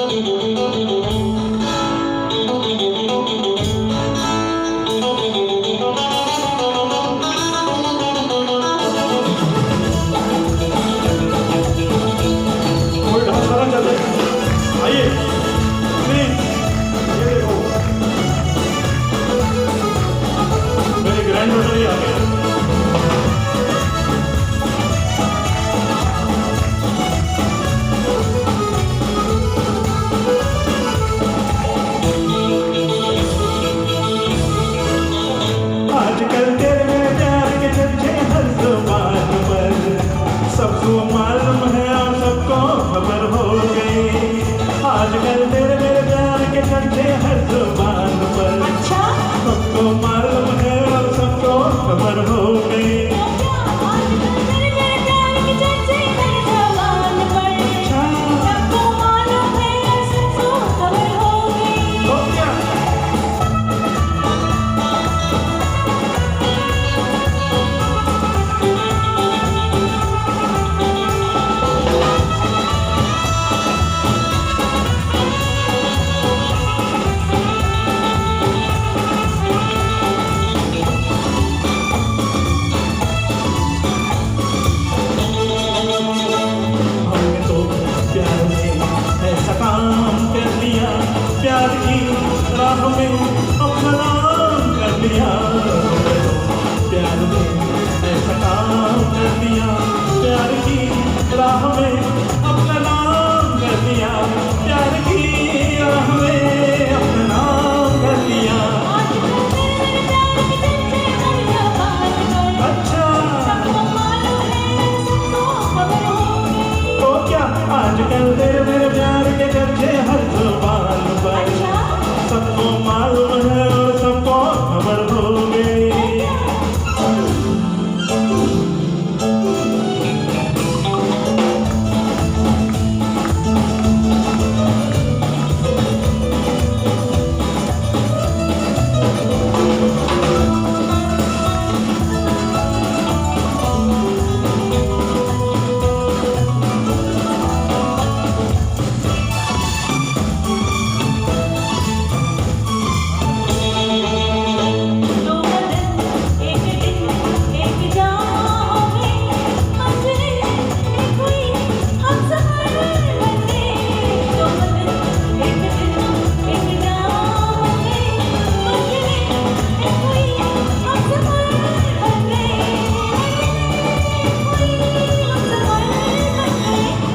कोई ढाल सारा चल रहा है। आइए प्लीज, ये देखो मेरे ग्रैंड डॉटर ही आ गए। आजकल तेरे प्यार के चर्चे हर जुबान पर, सबको मालूम है और सबको खबर हो गई। आजकल तेरे मेरे प्यार के चर्चे हर जुबान पर, अच्छा सबको मालूम है और सबको खबर हो गई। तेरे मेरे प्यार की चर्चे हर जबान पर, सबको मालूम है सबको खबर हो गई। तो क्या हमने तो प्यार में ऐसा काम कर लिया, प्यार की राह में अपना नाम कर लिया। हमने तो प्यार में ऐसा काम कर लिया, प्यार की राह में अपना नाम कर लिया, प्यार की राह में अपना नाम कर लिया। आजकल तेरे मेरे प्यार के चर्चे हर जुबान पर, सबको मालूम है और सबको खबर हो गई।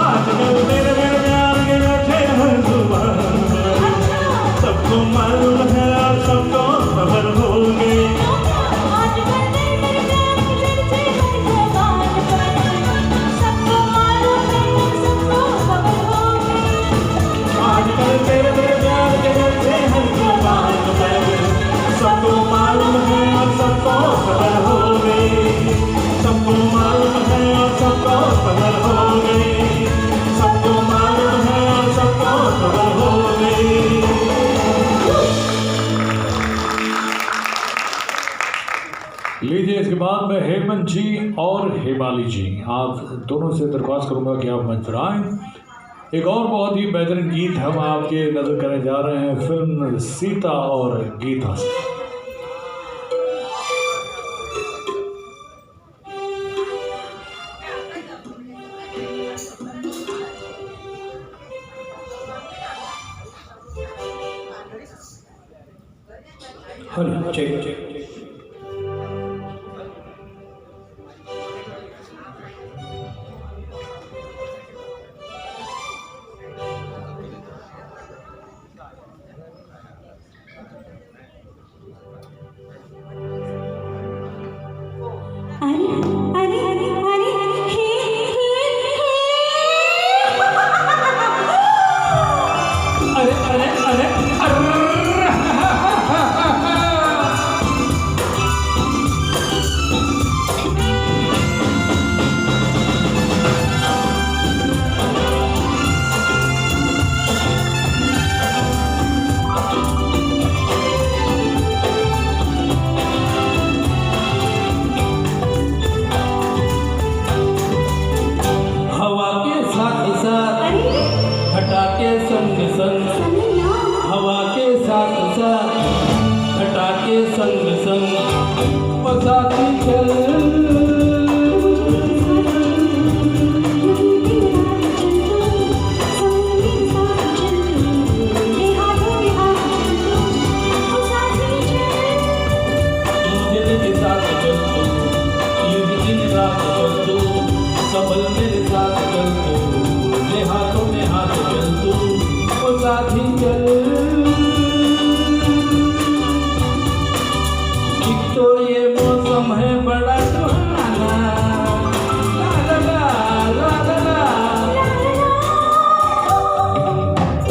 आजकल तेरे मेरे प्यार के चर्चे हर जुबान पर, सबको मालूम है और सबको खबर हो गई। आजकल तेरे मेरे प्यार के चर्चे हर जुबान पर, सबको मालूम है और सबको खबर हो गई। सबको मालूम है और सबको खबर हो गई। सबको मालूम है और सबको खबर हो गई। लीजिए इसके बाद में हेमंत जी और हेमाली जी, आप दोनों से दरख्वास्त करूंगा कि आप मंच पर आएं। एक और बहुत ही बेहतरीन गीत हम आपके नजर करने जा रहे हैं फिल्म सीता और गीता से। हेलो चेक चेक अरे अरे अरे अरे हे अरे अरे अरे चल तू, मेरे हाथों में हाथ चल तू, ओ साथी चल। एक तो ये मौसम है बड़ा सुहाना, ला ला ला ला ला ला।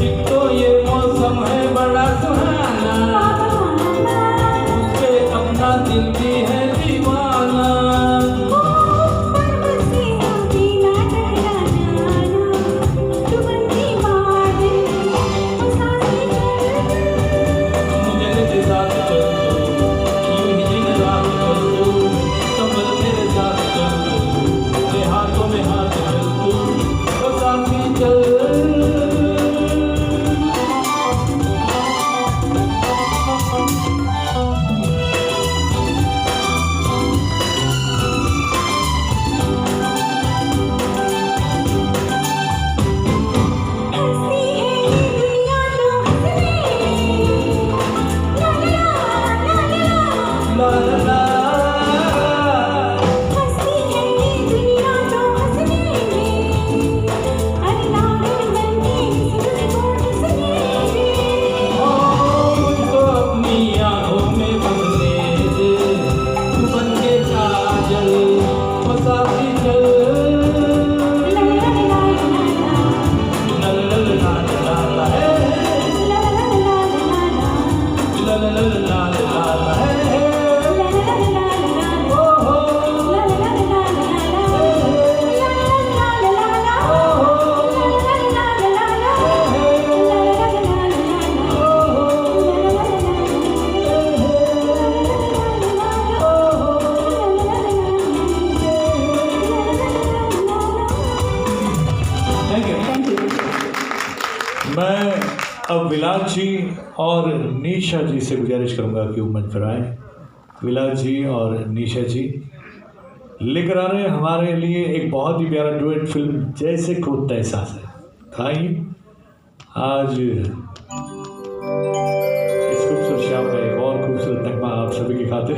एक तो ये मौसम है बड़ा सुहाना, उसपे अपना दिल भी है दीवाना। मुझे तेरे साथ चल तू, यूं ही दिन रात चल तू, संभल मेरे साथ चल तू, मेरे हाथों में हाथ चल तू, ओ साथी चल। ला ला ला। मुझको अपनी आँखों में बंधने दे, तू बन के काजल, ओ साथी चल। ला ला ला ला ला है, ला ला ला ला ला है। Thank you. मैं अब विलास जी और निशा जी से गुजारिश करूंगा कि वो मंच पर आए। विलास जी और निशा जी लेकर आ रहे हैं हमारे लिए एक बहुत ही प्यारा डुएट फिल्म जैसे खुद तैसा से। आइए आज इस खूबसूरत शाम में एक और खूबसूरत नगमा आप सभी की खातिर।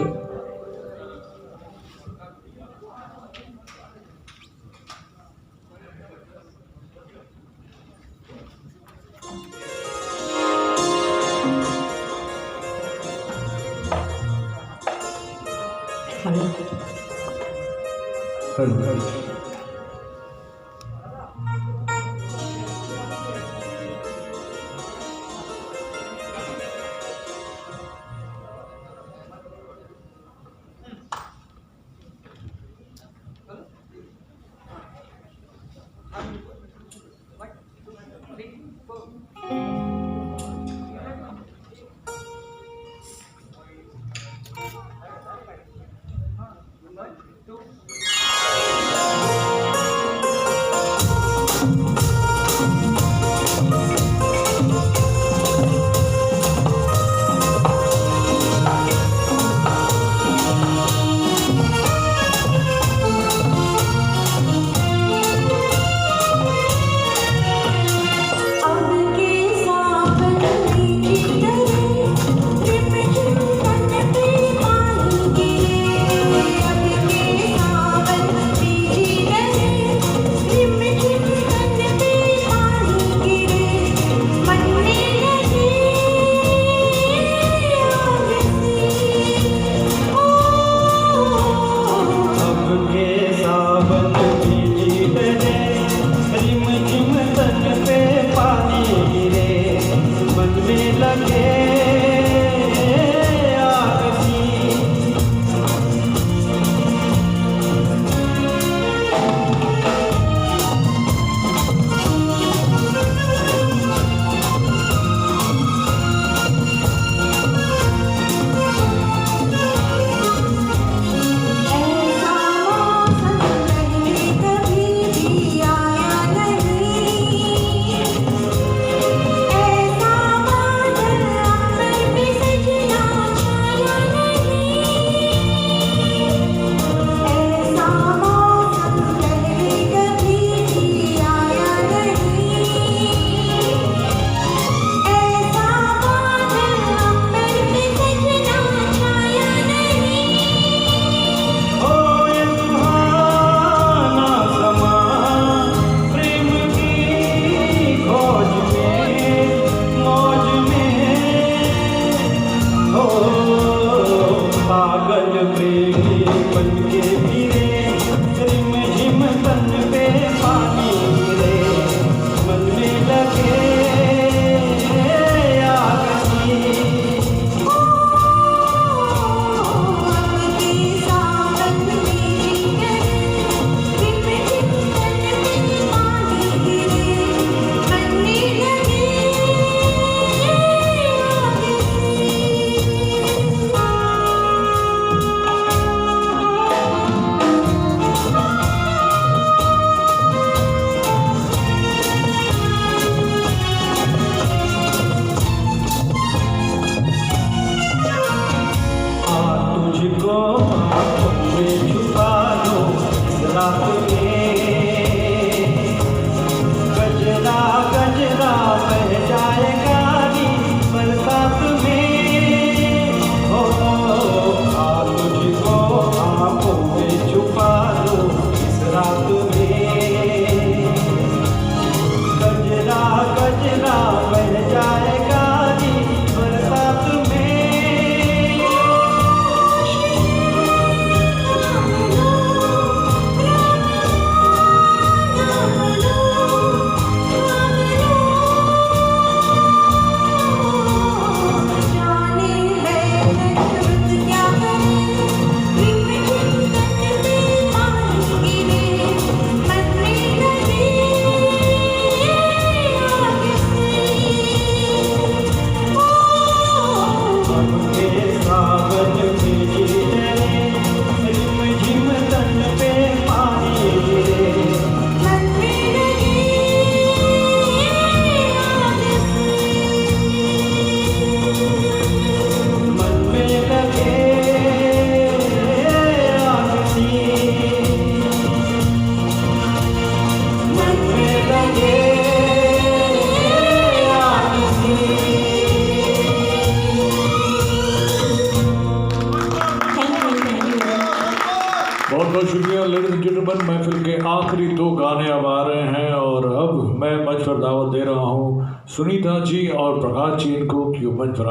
तकरीबन महफिल के आखिरी 2 गाने अब आ रहे हैं और अब मैं मंच पर दावत दे रहा हूँ सुनीता जी और प्रकाश जी इनको कि वो मंच पर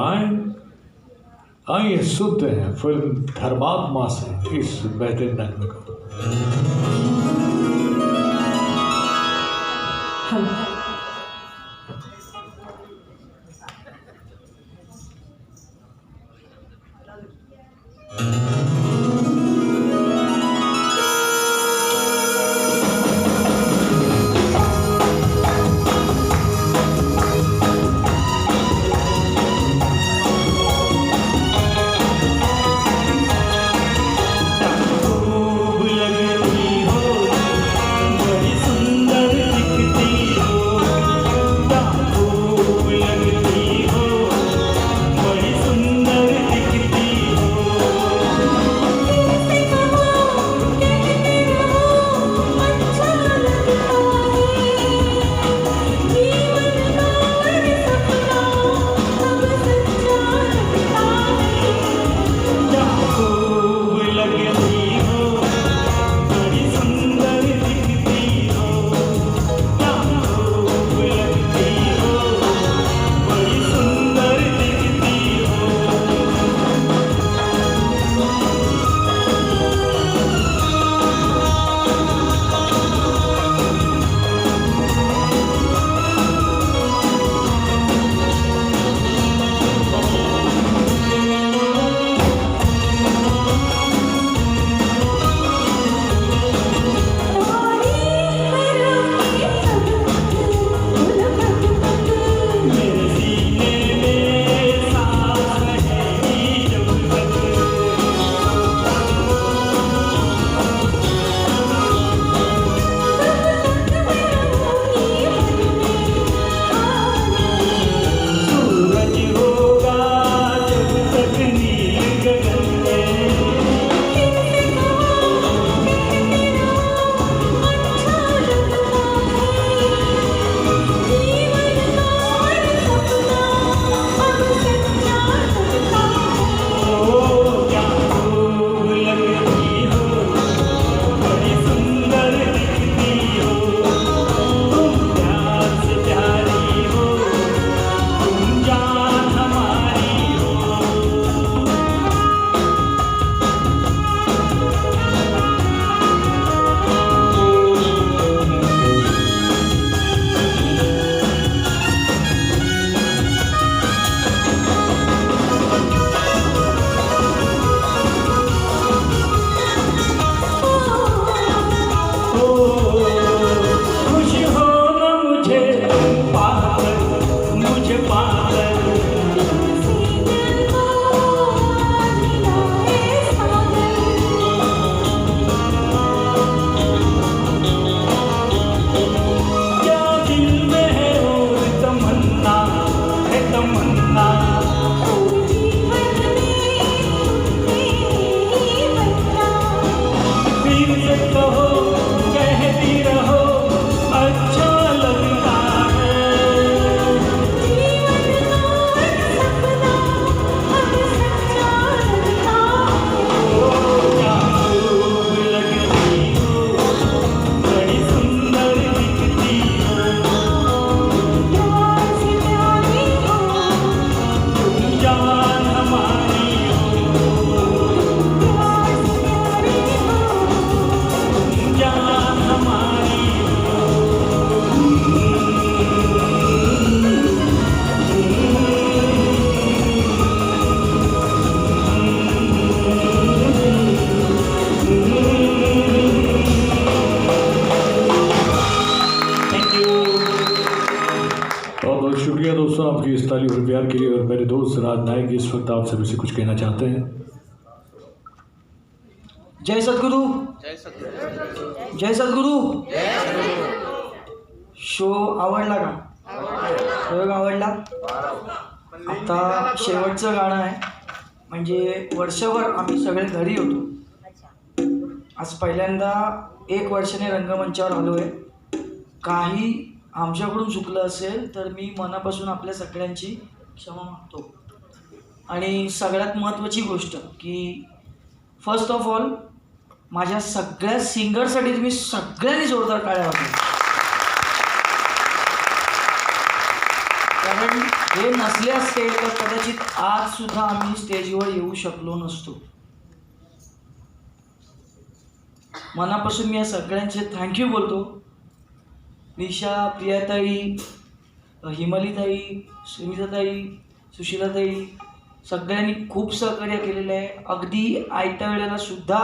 आइए सुनते हैं फिल्म धर्मात्मा से इस बेहतरीन नगमे को। दोस्तों आपकी इस तालीम और प्यार के लिए। और मेरे दोस्त राज नायक इस वक्त आप सभी से कुछ कहना चाहते हैं। जय सद्गुरु, जय सद्गुरु। शो आवडला का? प्रयोग आवडला? आता शेवटचं गाणं आहे, म्हणजे वर्षभर आम्ही सगळे घरी होतो, आज पहिल्यांदा 1 वर्षाने रंगमंचावर आलो आहे। काही आमच्याकडून चुकलं असेल तर मी मनापासून आपल्या सगळ्यांची क्षमा मागतो। आणि सगळ्यात महत्त्वाची गोष्ट की फर्स्ट ऑफ ऑल माझ्या सगळ्या सिंगरसाठी तुम्ही सगळ्यांनी जोरदार टाळ्या वाजवा. कारण हे नसले असते तर कदाचित आज सुद्धा आम्ही स्टेजवर येऊ शकलो नसतो. मनापासून मी या सगळ्यांचे थँक्यू बोलतो. निशा, प्रियाताई, हिमालीताई, सुमिताताई, सुशीलाताई सगळ्यांनी खूप सहकार्य केलेलं आहे. अगदी आयत्या वेळेला सुद्धा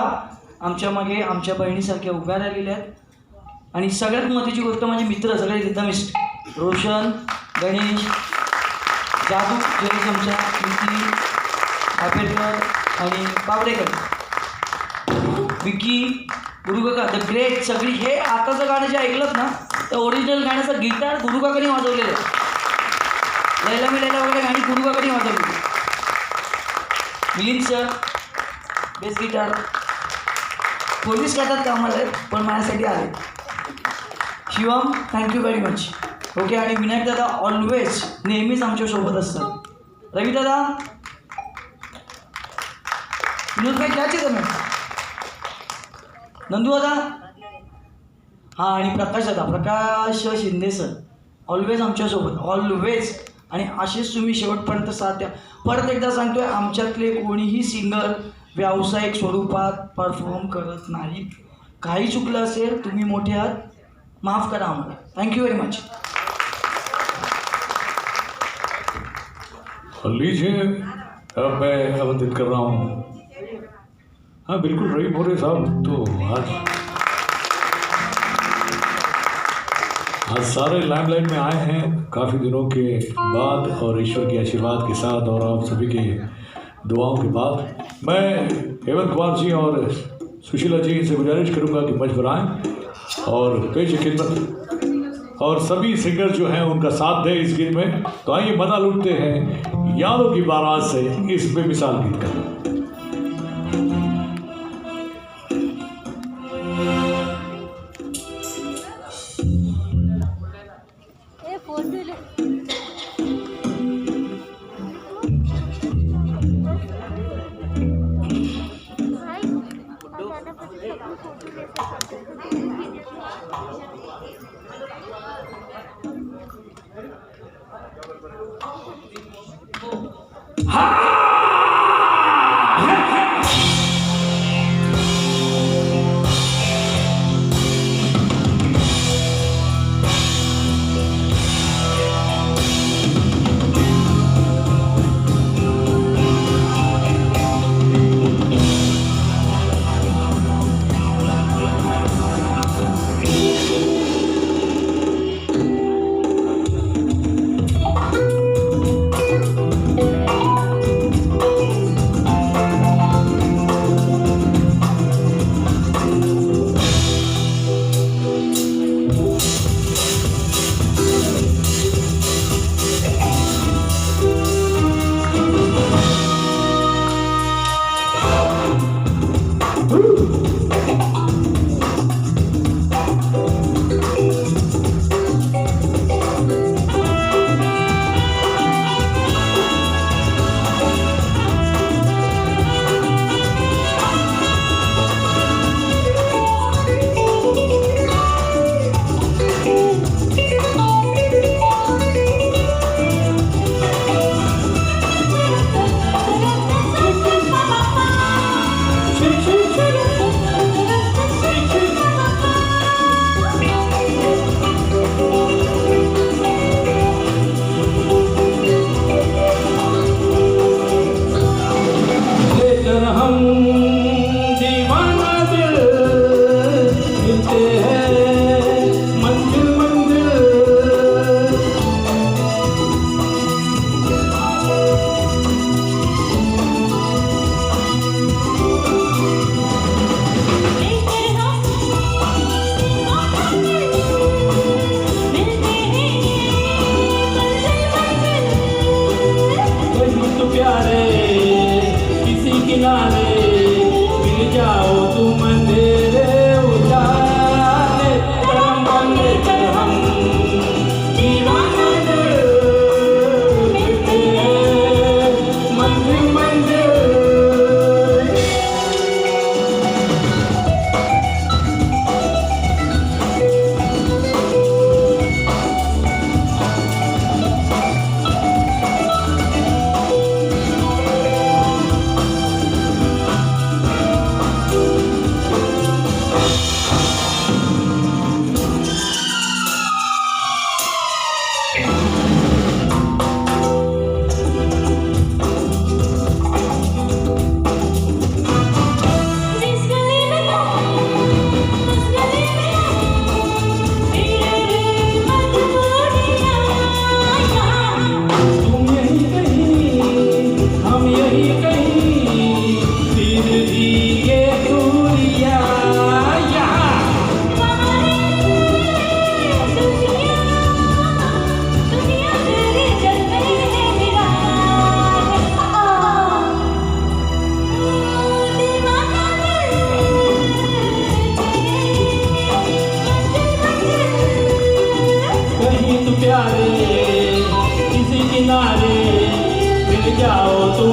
आमच्या मागे आमच्या बहिणीसारख्या उभ्या राहिलेल्या आहेत. आणि सगळ्यात महत्त्वाची गोष्ट माझे मित्र सगळे रिदमिस्ट, रोशन, गणेश, जादू जयेश, आमच्या नितीन आपेरकर आणि पावडेकर, विकी, गुरुकाका द ग्रेट. सगळी हे आताचं गाणं जे ऐकलं ना तर ओरिजिनल गाण्याचं गिटार गुरुकाकांनी वाजवलेलं आहे. लैला मी लैला वगैरे गाणी गुरुकाकांनी वाजवलेली. Milind sir bass guitar, police खात्यात कामाला आहेत पण माझ्यासाठी आले. Shivam thank you very much. Okay. आणि विनायक दादा ऑलवेज नेहमीच आमच्यासोबत असतात. रवी दादा, विनोद भाई क्या चाहिए तुम्हें, नंदू दादा, हां, आणि प्रकाश दादा, प्रकाश शिंदे सर ऑलवेज आमच्यासोबत, ऑलवेज. आणि असेच तुम्ही शेवटपर्यंत साथ द्या. परत एकदा सांगतोय, आमच्यातले कोणीही सिंगर व्यावसायिक स्वरूपात परफॉर्म करत नाहीत. काही चुकलं असेल तुम्ही मोठे आहात, माफ करा आम्हाला. Thank you very much. लीजिए, अब मैं आमंत्रित कर रहा हूँ. हाँ बिल्कुल रही मोरे साहब. तो आज सारे लाइमलाइट में आए हैं काफ़ी दिनों के बाद और ईश्वर के आशीर्वाद के साथ और आप सभी के दुआओं के बाद. मैं हेमंत कुमार जी और सुशीला जी से गुजारिश करूंगा कि मंच पर आएँ और पेश खिदमत और सभी सिंगर जो हैं उनका साथ दें इस गीत में. तो आइए मजा लूटते हैं यारों की बारात से इस बेमिसाल गीत का.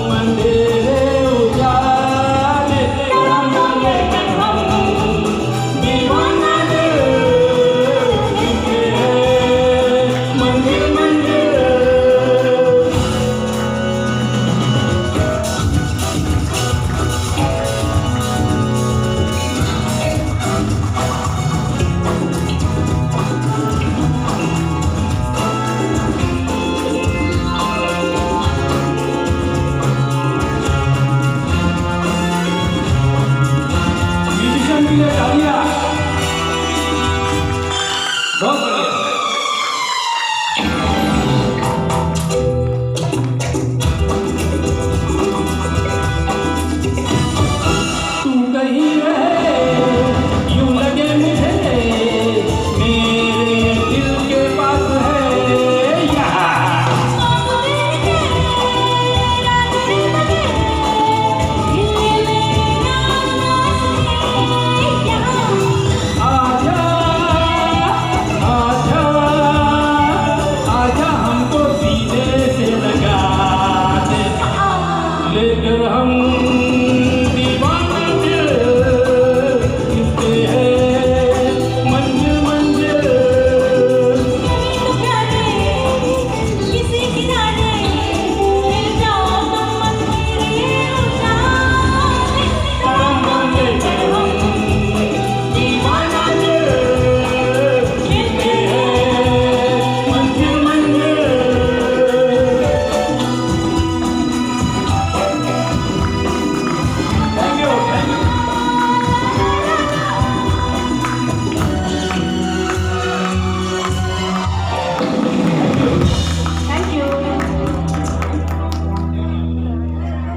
मंदिर